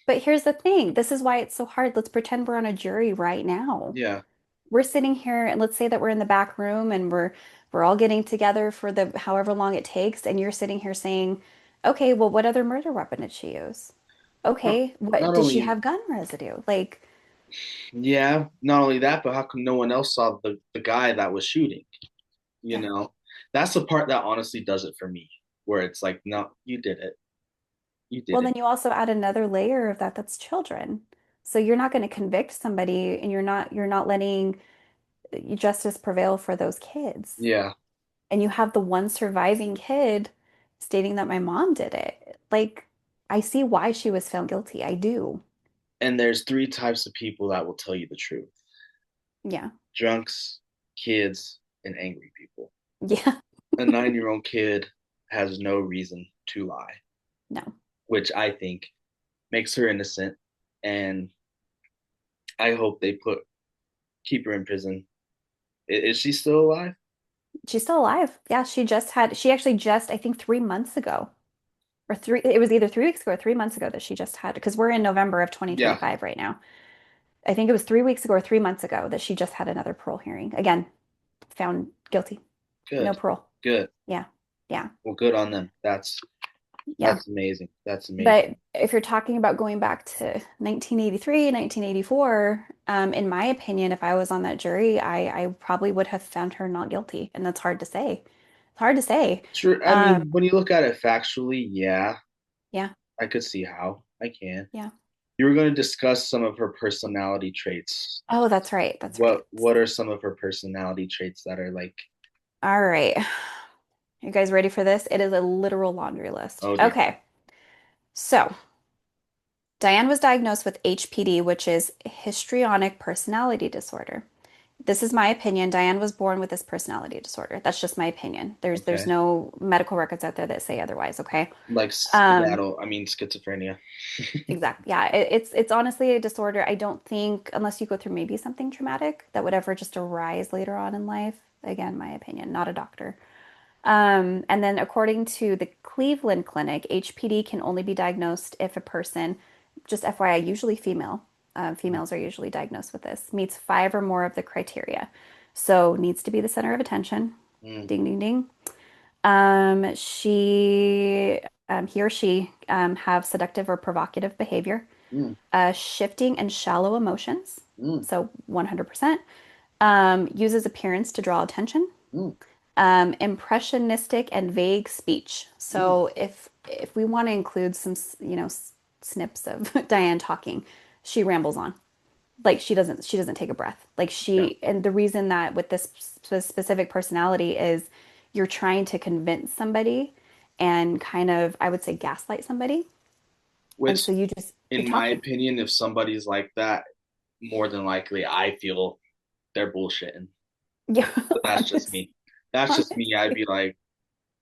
But here's the thing. This is why it's so hard. Let's pretend we're on a jury right now. yeah, We're sitting here and let's say that we're in the back room and we're all getting together for the however long it takes and you're sitting here saying, "Okay, well what other murder weapon did she use? not, Okay, what not did she only have gun residue?" Like, yeah, not only that, but how come no one else saw the guy that was shooting? You yeah. know, that's the part that honestly does it for me, where it's like, no, you did it. You Well, did it. then you also add another layer of that's children. So you're not going to convict somebody and you're not letting justice prevail for those kids. Yeah. And you have the one surviving kid stating that my mom did it. Like, I see why she was found guilty. I do. And there's three types of people that will tell you the truth: Yeah. drunks, kids, and angry people. Yeah. A 9-year old kid has no reason to lie, No. which I think makes her innocent. And I hope they keep her in prison. Is she still alive? She's still alive. Yeah, she actually just, I think 3 months ago, it was either 3 weeks ago or 3 months ago that she just had, because we're in November of Yeah. 2025 right now. I think it was 3 weeks ago or 3 months ago that she just had another parole hearing. Again, found guilty. No Good. parole. Good. Yeah. Yeah. Well, good on them. Yeah. That's amazing. That's amazing. But if you're talking about going back to 1983, 1984, in my opinion, if I was on that jury, I probably would have found her not guilty. And that's hard to say. It's hard to say. Sure. I Um, mean, when you look at it factually, yeah, yeah. I could see how. I can. Yeah. You were going to discuss some of her personality traits. Oh, that's right. That's right. What are some of her personality traits that are like, All right. You guys ready for this? It is a literal laundry list. oh dear. Okay. So Diane was diagnosed with HPD, which is histrionic personality disorder. This is my opinion. Diane was born with this personality disorder. That's just my opinion. There's Okay. no medical records out there that say otherwise, okay? Like Um, skedaddle, I mean schizophrenia. exactly. Yeah, it's honestly a disorder. I don't think unless you go through maybe something traumatic that would ever just arise later on in life. Again, my opinion, not a doctor. And then according to the Cleveland Clinic, HPD can only be diagnosed if a person just FYI, usually female. Females are usually diagnosed with this, meets five or more of the criteria. So needs to be the center of attention. Mm, Ding, ding, ding. He or she have seductive or provocative behavior, mm, shifting and shallow emotions. mm, So 100%. Uses appearance to draw attention. mm, Impressionistic and vague speech. mm. So if we want to include some, snips of Diane talking, she rambles on. Like she doesn't take a breath. Like Yeah. and the reason that with this specific personality is you're trying to convince somebody and kind of, I would say, gaslight somebody. And Which, so you're in my talking. opinion, if somebody's like that, more than likely, I feel they're bullshitting. Yeah, But that's just me. That's just me. I'd honestly. be like,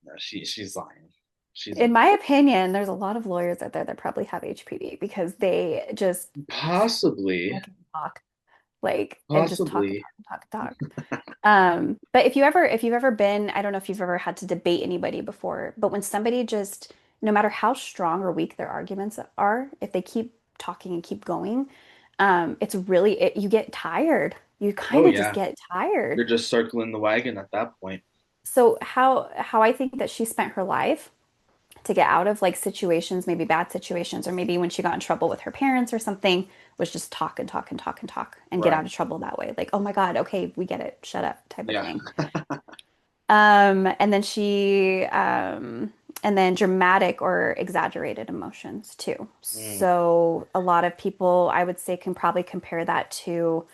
no, she's lying. She's In my opinion, there's a lot of lawyers out there that probably have HPD because they just possibly, talk and talk, like, and just talk and possibly. talk and talk and talk. But if you've ever been, I don't know if you've ever had to debate anybody before, but when somebody just, no matter how strong or weak their arguments are, if they keep talking and keep going, you get tired. You Oh kind of just yeah, get tired. you're just circling the wagon at that point. So how I think that she spent her life to get out of like situations, maybe bad situations, or maybe when she got in trouble with her parents or something, was just talk and talk and talk and talk and get Right. out of trouble that way. Like, oh my God, okay, we get it, shut up, type of Yeah. thing. And then and then dramatic or exaggerated emotions too. Mm, So a lot of people, I would say, can probably compare that to,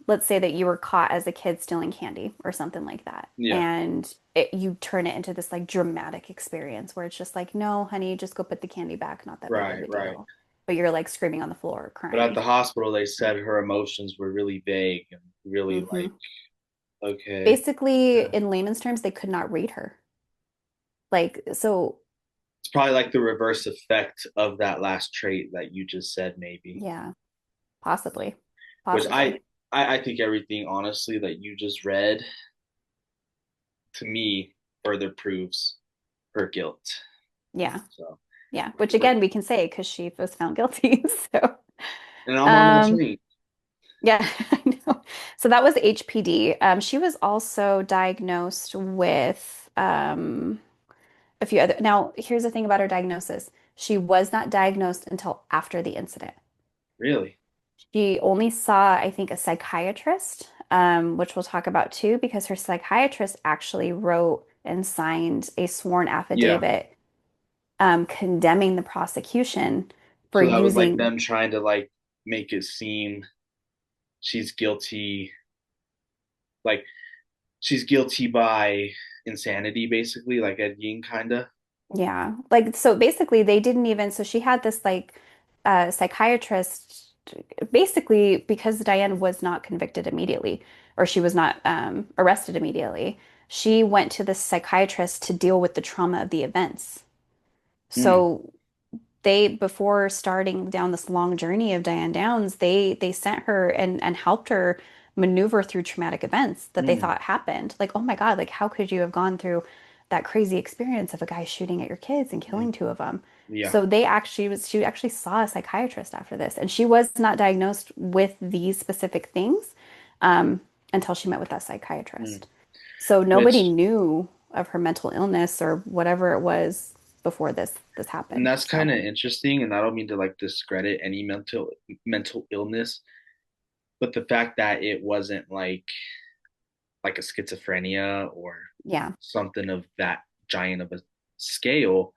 let's say that you were caught as a kid stealing candy or something like that. yeah. And you turn it into this like dramatic experience where it's just like, no, honey, just go put the candy back. Not that big of Right. a Right. deal. But you're like screaming on the floor, But at crying. the hospital, they said her emotions were really vague and really Hmm. like, okay. Basically, Yeah. in layman's terms, they could not read her. Like, so It's probably like the reverse effect of that last trait that you just said, maybe. yeah, possibly. Which Possibly. I think everything honestly that you just read to me further proves her guilt. Yeah. So, Yeah. Which again, we can say because she was found guilty. So, and I'm on that um, train. yeah, I know. So that was HPD. She was also diagnosed with a few other. Now, here's the thing about her diagnosis. She was not diagnosed until after the incident. Really? She only saw, I think, a psychiatrist, which we'll talk about too, because her psychiatrist actually wrote and signed a sworn Yeah. affidavit condemning the prosecution for So that was like using, them trying to like make it seem she's guilty, like she's guilty by insanity, basically, like Ed Gein kinda. yeah, like so basically they didn't even, so she had this like psychiatrist basically because Diane was not convicted immediately or she was not arrested immediately. She went to the psychiatrist to deal with the trauma of the events. Mm, So they before starting down this long journey of Diane Downs, they sent her and helped her maneuver through traumatic events that they mm, thought happened. Like, oh my God, like how could you have gone through that crazy experience of a guy shooting at your kids and mm. killing two of them? Yeah. So she actually saw a psychiatrist after this, and she was not diagnosed with these specific things um, until she met with that Mm. psychiatrist. So nobody Which, knew of her mental illness or whatever it was before this and happened. that's kind So. of interesting, and I don't mean to like discredit any mental illness, but the fact that it wasn't like a schizophrenia or Yeah, something of that giant of a scale,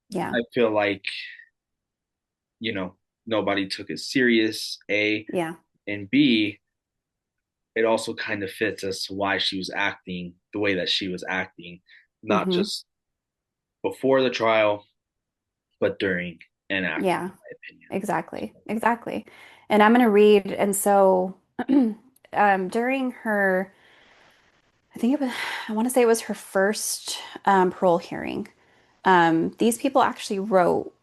yeah, I feel like, you know, nobody took it serious, A, yeah. and B, it also kind of fits as to why she was acting the way that she was acting, not Hmm. just before the trial, but during and after, in Yeah, my opinion. exactly, exactly. And I'm gonna read, and so during her, I think it was, I want to say it was her first parole hearing. These people actually wrote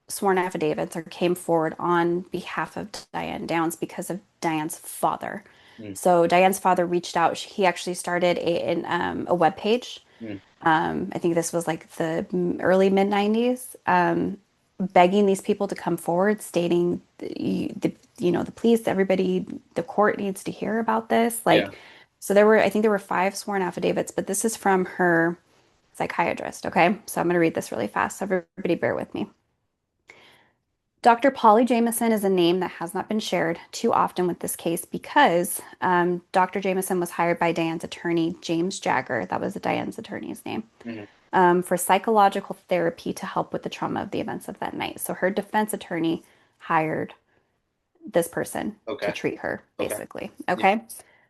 sworn affidavits or came forward on behalf of Diane Downs because of Diane's father. Mm, So Diane's father reached out. He actually started a web page. mm, I think this was like the early mid 90s. begging these people to come forward, stating the police, everybody, the court needs to hear about this. Yeah. Like, so there were, I think there were five sworn affidavits, but this is from her psychiatrist. Okay, so I'm going to read this really fast. So everybody, bear with me. Dr. Polly Jamison is a name that has not been shared too often with this case because Dr. Jamison was hired by Diane's attorney, James Jagger. That was Diane's attorney's name, Mhm. for psychological therapy to help with the trauma of the events of that night. So her defense attorney hired this person to Okay. treat her, Okay. basically. Yeah. Okay.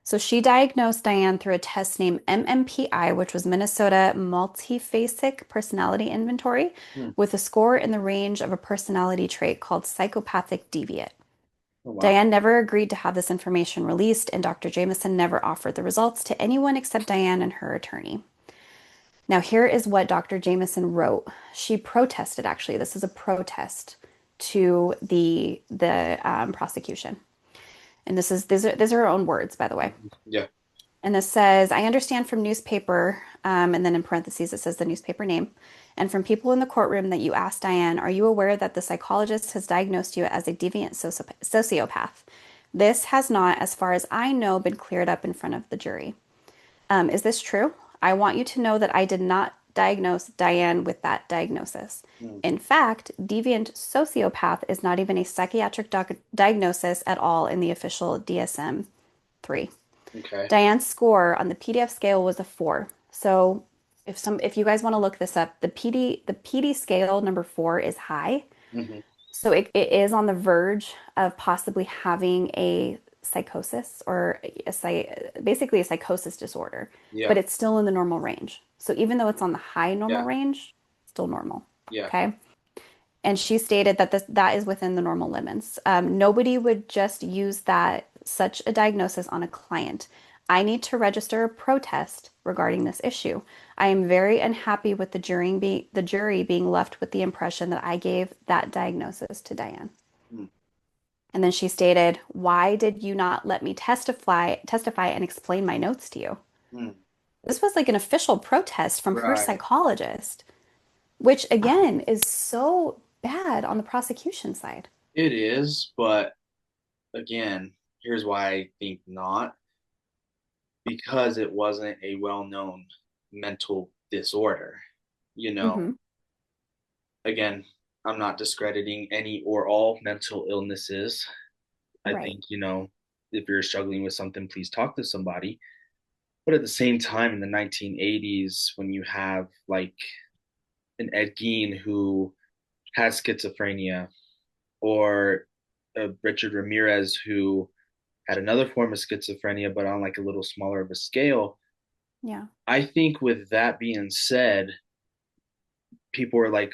So she diagnosed Diane through a test named MMPI, which was Minnesota Multiphasic Personality Inventory, Hmm. with a score in the range of a personality trait called psychopathic deviant. Oh, wow. Diane never agreed to have this information released, and Dr. Jameson never offered the results to anyone except Diane and her attorney. Now, here is what Dr. Jameson wrote. She protested, actually. This is a protest to the prosecution. And these are her own words, by the way. Yeah. And this says, I understand from newspaper, and then in parentheses it says the newspaper name, and from people in the courtroom that you asked Diane, are you aware that the psychologist has diagnosed you as a deviant sociopath? This has not, as far as I know, been cleared up in front of the jury. Is this true? I want you to know that I did not diagnose Diane with that diagnosis. Hmm. In fact, deviant sociopath is not even a psychiatric diagnosis at all in the official DSM 3. Okay. Diane's score on the PDF scale was a 4. So if you guys want to look this up, the PD scale number 4 is high. Hmm. So it is on the verge of possibly having a psychosis or basically a psychosis disorder, Yeah. but it's still in the normal range. So even though it's on the high normal Yeah. range, still normal. Yeah. Okay. And she stated that that is within the normal limits. Nobody would just use that such a diagnosis on a client. I need to register a protest regarding this issue. I am very unhappy with the jury being left with the impression that I gave that diagnosis to Diane. Hmm. And then she stated, "Why did you not let me testify and explain my notes to you?" Hmm. This was like an official protest from her Right. psychologist, which again is so bad on the prosecution side. It is, but again, here's why I think not. Because it wasn't a well-known mental disorder. You know, Hmm. again, I'm not discrediting any or all mental illnesses. I Right. think, if you're struggling with something, please talk to somebody. But at the same time, in the 1980s, when you have like an Ed Gein who has schizophrenia, or Richard Ramirez who had another form of schizophrenia, but on like a little smaller of a scale, Yeah. I think with that being said, people are like,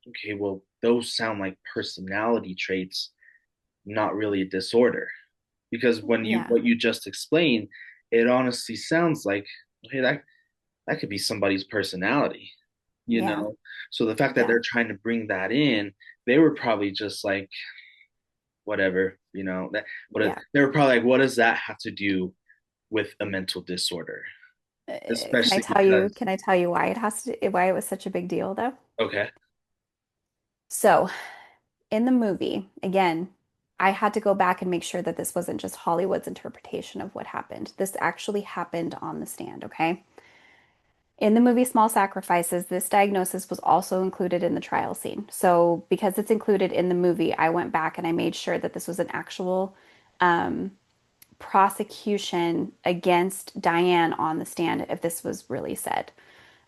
okay, well, those sound like personality traits, not really a disorder. Because Yeah. what you just explained, it honestly sounds like, hey, that could be somebody's personality, you Yeah. know? So the fact that Yeah. they're trying to bring that in, they were probably just like, whatever, Yeah. they were probably like, what does that have to do with a mental disorder? Can I Especially tell you, because, can I tell you why it was such a big deal though? okay, So, in the movie, again, I had to go back and make sure that this wasn't just Hollywood's interpretation of what happened. This actually happened on the stand, okay? In the movie Small Sacrifices, this diagnosis was also included in the trial scene. So, because it's included in the movie, I went back and I made sure that this was an actual prosecution against Diane on the stand if this was really said.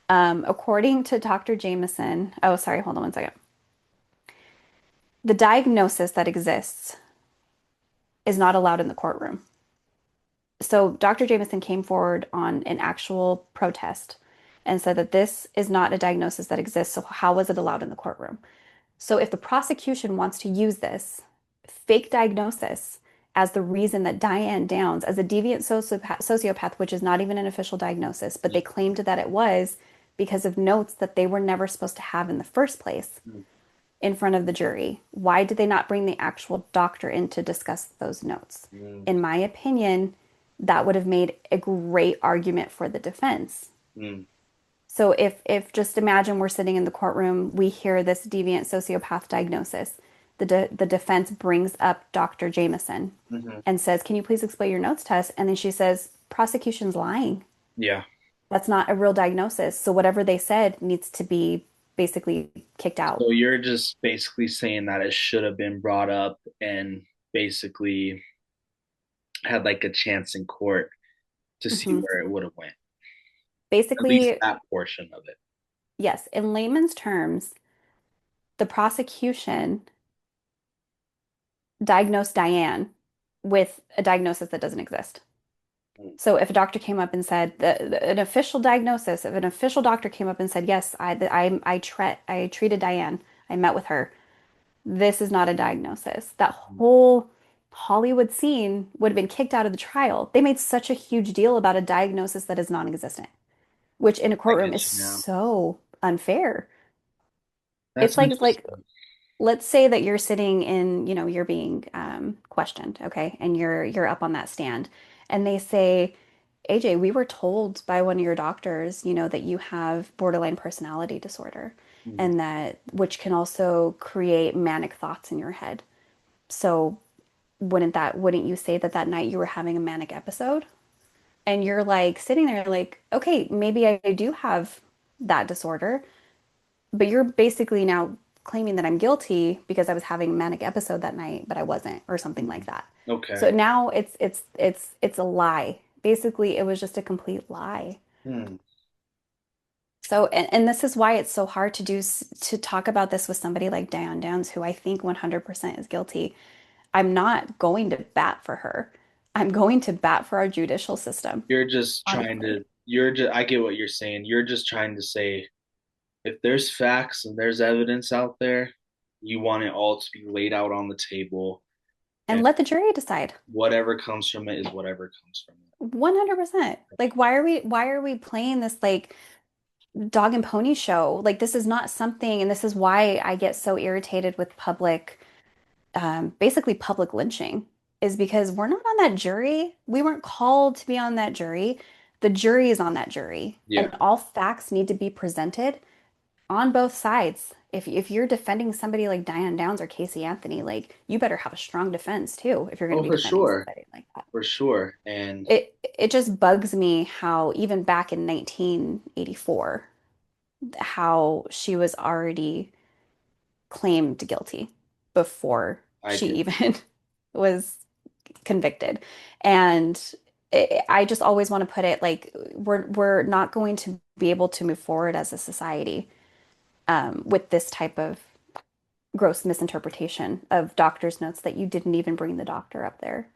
According to Dr. Jameson, oh, sorry, hold on one second. The diagnosis that exists is not allowed in the courtroom. So Dr. Jameson came forward on an actual protest and said that this is not a diagnosis that exists. So how was it allowed in the courtroom? So if the prosecution wants to use this fake diagnosis as the reason that Diane Downs, as a deviant sociopath, which is not even an official diagnosis, but they claimed that it was because of notes that they were never supposed to have in the first place in front of the jury, why did they not bring the actual doctor in to discuss those notes? mm, In my opinion, that would have made a great argument for the defense. mm, So if just imagine we're sitting in the courtroom, we hear this deviant sociopath diagnosis. The defense brings up Dr. Jameson Hmm. and says, "Can you please explain your notes to us?" And then she says, "Prosecution's lying. Yeah. That's not a real diagnosis. So whatever they said needs to be basically kicked out." So you're just basically saying that it should have been brought up and basically had like a chance in court to see Mhm. where it would have went. At least Basically, that portion of it. yes, in layman's terms, the prosecution diagnosed Diane with a diagnosis that doesn't exist. Mm. So if a doctor came up and said an official diagnosis, if an official doctor came up and said, "Yes, I treated Diane, I met with her," this is not a diagnosis. That whole Hollywood scene would have been kicked out of the trial. They made such a huge deal about a diagnosis that is non-existent, which in a I courtroom is get you now. so unfair. That's It's like interesting. let's say that you're sitting in, you're being questioned, okay, and you're up on that stand, and they say, "AJ, we were told by one of your doctors, that you have borderline personality disorder, Mhm. and that which can also create manic thoughts in your head. So wouldn't you say that that night you were having a manic episode?" And you're like sitting there like, "Okay, maybe I do have that disorder." But you're basically now claiming that I'm guilty because I was having a manic episode that night, but I wasn't, or something like Mhm. that. Okay. So now it's a lie. Basically, it was just a complete lie. Hmm. So, and this is why it's so hard to talk about this with somebody like Diane Downs, who I think 100% is guilty. I'm not going to bat for her. I'm going to bat for our judicial system, You're just trying honestly. to, I get what you're saying. You're just trying to say if there's facts and there's evidence out there, you want it all to be laid out on the table, And and let the jury decide. whatever comes from it is whatever comes from 100%. Like, why are we playing this like dog and pony show? Like, this is not something, and this is why I get so irritated with basically public lynching, is because we're not on that jury. We weren't called to be on that jury. The jury is on that jury, it. Yeah. and all facts need to be presented on both sides. If you're defending somebody like Diane Downs or Casey Anthony, like you better have a strong defense too if you're going to Oh, be for defending sure. somebody like that. For sure. And It just bugs me how even back in 1984, how she was already claimed guilty before I she get even was convicted. And I just always want to put it like we're not going to be able to move forward as a society with this type of gross misinterpretation of doctor's notes that you didn't even bring the doctor up there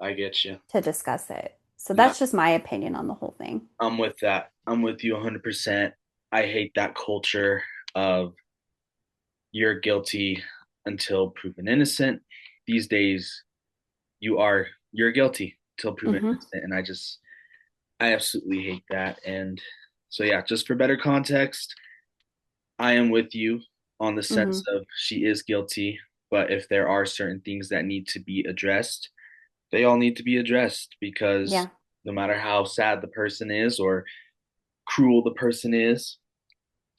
I get you. to discuss it. So No, that's just my opinion on the whole thing. I'm with that. I'm with you 100%. I hate that culture of you're guilty until proven innocent. These days, you're guilty until proven Hmm. innocent, and I absolutely hate that. And so yeah, just for better context, I am with you on the sense Hmm. of she is guilty, but if there are certain things that need to be addressed, they all need to be addressed because Yeah, no matter how sad the person is or cruel the person is,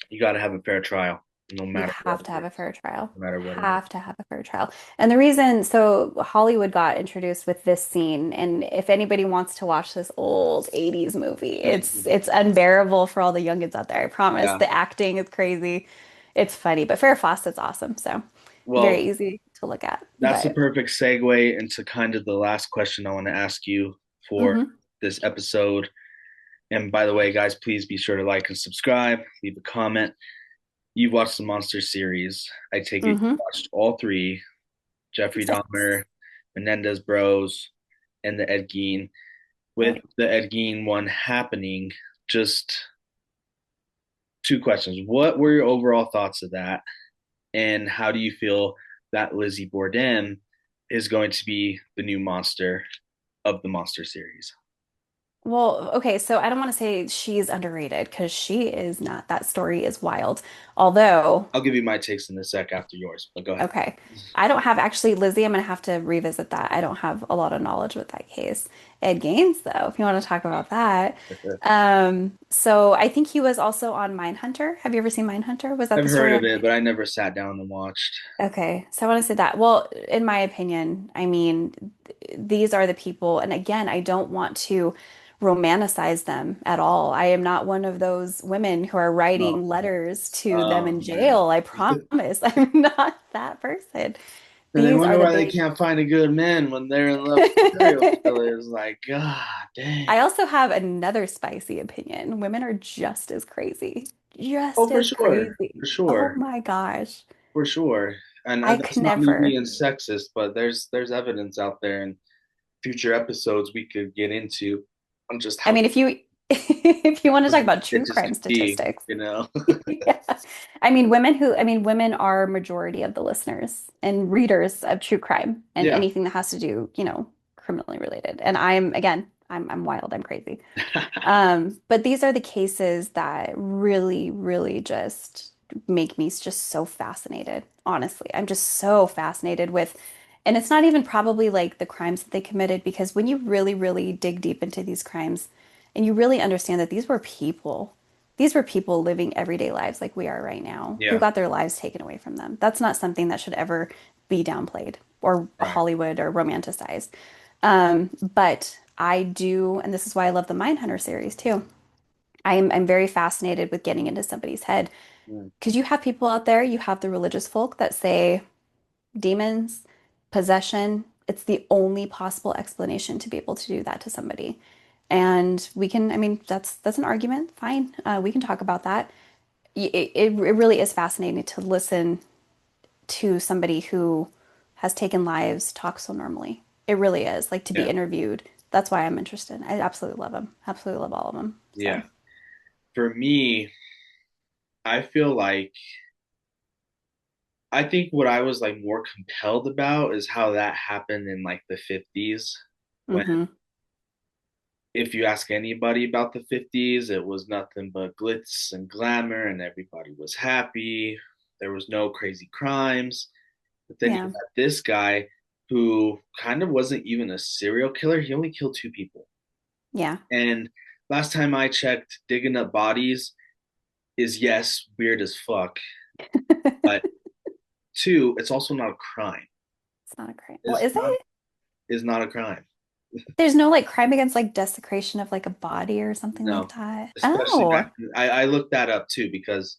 you got to have a fair trial, no you matter what have it to have a is. fair trial. No matter what it is. Have to have a fair trial. And the reason, so Hollywood got introduced with this scene, and if anybody wants to watch this old 80s movie, it's unbearable for all the youngins out there. I promise. Yeah. The acting is crazy. It's funny, but Farrah Fawcett's awesome, so very Well, easy to look at. that's the But perfect segue into kind of the last question I want to ask you for mhm, this episode. And by the way, guys, please be sure to like and subscribe, leave a comment. You've watched the Monster series. I take it you mhm. watched all three: Jeffrey Yes. Dahmer, Menendez Bros, and the Ed Gein. With Yep. the Ed Gein one happening, just two questions. What were your overall thoughts of that? And how do you feel that Lizzie Borden is going to be the new monster of the Monster series? Well, okay, so I don't want to say she's underrated because she is not. That story is wild. Although, I'll give you my takes in a sec after yours, but go ahead. okay, I don't have actually, Lizzie, I'm gonna have to revisit that. I don't have a lot of knowledge with that case. Ed Gaines, though, if you want to talk about that. So I think he was also on Mindhunter. Have you ever seen Mindhunter? Was that I've the heard story of on? it, but I never sat down and watched. Okay, so I want to say that. Well, in my opinion, I mean, these are the people, and again, I don't want to romanticize them at all. I am not one of those women who are Oh, writing letters to them oh in man. jail. I promise. I'm not that person. And they These are wonder the why they big. can't find a good man when they're in love with serial killers. Like, God I dang. also have another spicy opinion. Women are just as crazy. Oh, Just for as sure. crazy. For Oh sure. my gosh. For sure. And I that's could not me never. being sexist, but there's evidence out there in future episodes we could get into on just I how mean, if you if you want to talk about true bitches crime could be, statistics, you know? yeah. I mean, women are majority of the listeners and readers of true crime and Yeah. anything that has to do, criminally related. And I'm wild, I'm crazy. But these are the cases that really, really just make me just so fascinated. Honestly, I'm just so fascinated with, and it's not even probably like the crimes that they committed, because when you really, really dig deep into these crimes and you really understand that these were people living everyday lives like we are right now, who Yeah. got their lives taken away from them. That's not something that should ever be downplayed or Right. Hollywood or romanticized. But I do, and this is why I love the Mindhunter series too. I'm very fascinated with getting into somebody's head Mm. because you have people out there, you have the religious folk that say demons, possession, it's the only possible explanation to be able to do that to somebody. And we can, I mean, that's an argument. Fine. We can talk about that. It really is fascinating to listen to somebody who has taken lives talk so normally. It really is like to be Yeah. interviewed. That's why I'm interested. I absolutely love them. Absolutely love all of them. So, Yeah. For me, I feel like I think what I was like more compelled about is how that happened in like the 50s when hmm if you ask anybody about the 50s, it was nothing but glitz and glamour and everybody was happy. There was no crazy crimes. But then you yeah, got this guy who kind of wasn't even a serial killer. He only killed two people. yeah, And last time I checked, digging up bodies is yes, weird as fuck. But two, it's also not a crime. it's not a crime. Well, It's is not it? is not a crime. There's no like crime against like desecration of like a body or something like No, that. especially Oh, back. I looked that up too because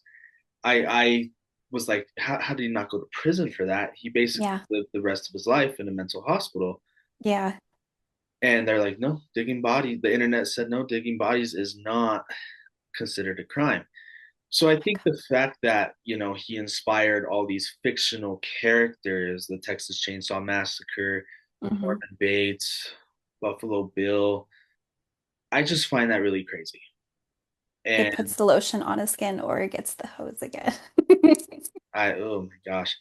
I was like, how did he not go to prison for that? He basically yeah, lived the rest of his life in a mental hospital. yeah. And they're like, no, digging bodies. The internet said no, digging bodies is not considered a crime. So I think the fact that, he inspired all these fictional characters, the Texas Chainsaw Massacre, hmm Norman Bates, Buffalo Bill, I just find that really crazy. It And puts the lotion on his skin or it gets the hose again. oh my gosh,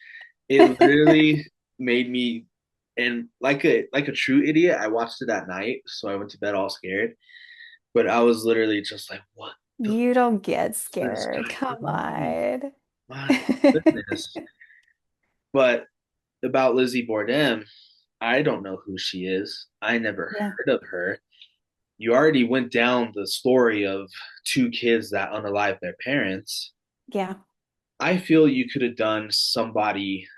it literally made me, and like a true idiot, I watched it at night, so I went to bed all scared. But I was literally just like, what the You don't get fuck is this scared. guy Come doing? on. My goodness. But about Lizzie Borden, I don't know who she is. I never Yeah. heard of her. You already went down the story of two kids that unalived their parents. Yeah. I feel you could have done somebody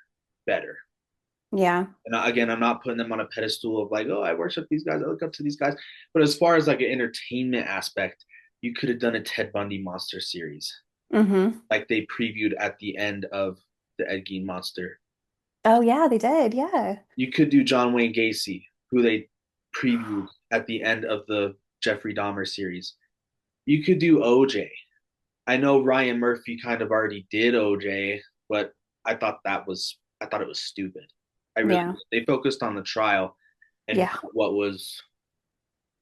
better. Yeah. And again, I'm not putting them on a pedestal of like, oh, I worship these guys, I look up to these guys. But as far as like an entertainment aspect, you could have done a Ted Bundy monster series, hmm like they previewed at the end of the Ed Gein monster. Oh yeah, they did. Yeah. You could do John Wayne Gacy, who they previewed at the end of the Jeffrey Dahmer series. You could do OJ. I know Ryan Murphy kind of already did OJ, but I thought it was stupid. I really Yeah. They focused on the trial and Yeah. what was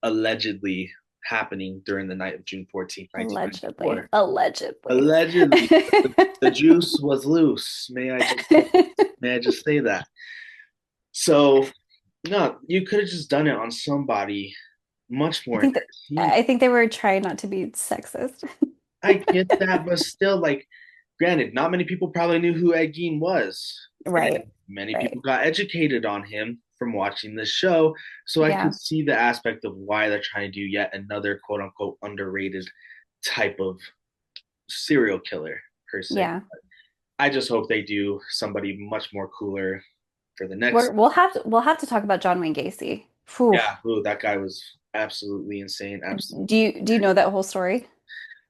allegedly happening during the night of June 14th, Allegedly. 1994. Allegedly. Allegedly, the juice was loose. May I just say that? So, no, you could have just done it on somebody much I more think that entertaining. I think they were trying not to be sexist. I get that, but still, like, granted, not many people probably knew who Ed Gein was, and Right. many people Right. got educated on him from watching this show. So I could Yeah. see the aspect of why they're trying to do yet another quote unquote underrated type of serial killer per se. Yeah. I just hope they do somebody much more cooler for the next. We'll have to talk about John Wayne Gacy. Phew. Yeah, ooh, that guy was absolutely insane. Absolutely. Do you know that whole story?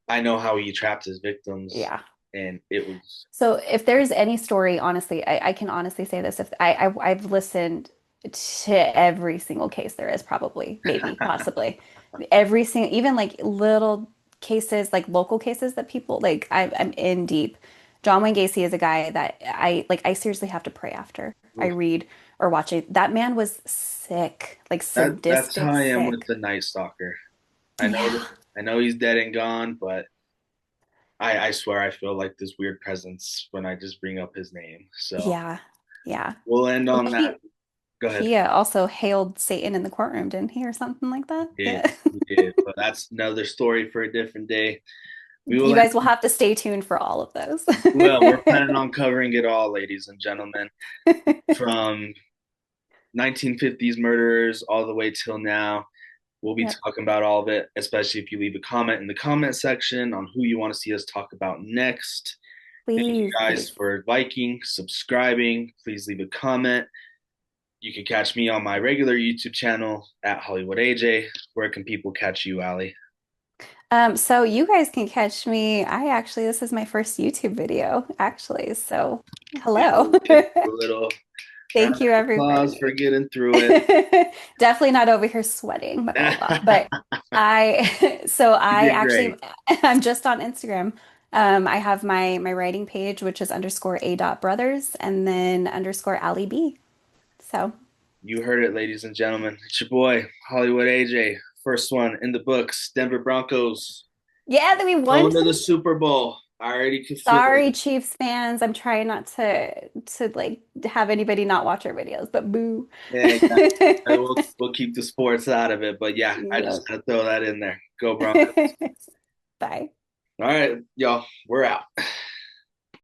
I know how he trapped his victims, Yeah. and it was So if there's any story, honestly, I can honestly say this. If I've listened to every single case there is, probably, maybe, possibly. Every single, even like little cases, like local cases that people like I'm in deep. John Wayne Gacy is a guy that I seriously have to pray after I oof. read or watch it. That man was sick, like That's how sadistic I am with sick. the Night Stalker. I know Yeah. I know he's dead and gone, but I swear I feel like this weird presence when I just bring up his name. So Yeah. Yeah. we'll end Well, on that. Go ahead. he also hailed Satan in the courtroom, didn't he, or something like that? He did. Yeah. He did. But that's another story for a different day. We will You guys will have to stay tuned for all of those. well, we're planning on covering it all, ladies and gentlemen, from 1950s murderers all the way till now. We'll be Yep. talking about all of it, especially if you leave a comment in the comment section on who you want to see us talk about next. Thank you Please, guys please. for liking, subscribing. Please leave a comment. You can catch me on my regular YouTube channel at Hollywood AJ. Where can people catch you, Ali? So you guys can catch me. This is my first YouTube video, actually. So hello. Give you a little round Thank you, of applause for everybody. getting through it. Definitely not over here sweating my butt off, but so You I did actually, great. I'm just on Instagram. I have my writing page, which is underscore a dot brothers, and then underscore Ali B. So You heard it, ladies and gentlemen. It's your boy, Hollywood AJ. First one in the books. Denver Broncos yeah, that we won. going to the Super Bowl. I already could feel Sorry, it. Chiefs fans. I'm trying not to like have anybody not watch our videos, but boo. Yeah, yeah. We'll keep the sports out of it, but yeah, I just Yep. gotta throw that in there. Go Broncos! Bye. All right, y'all, we're out.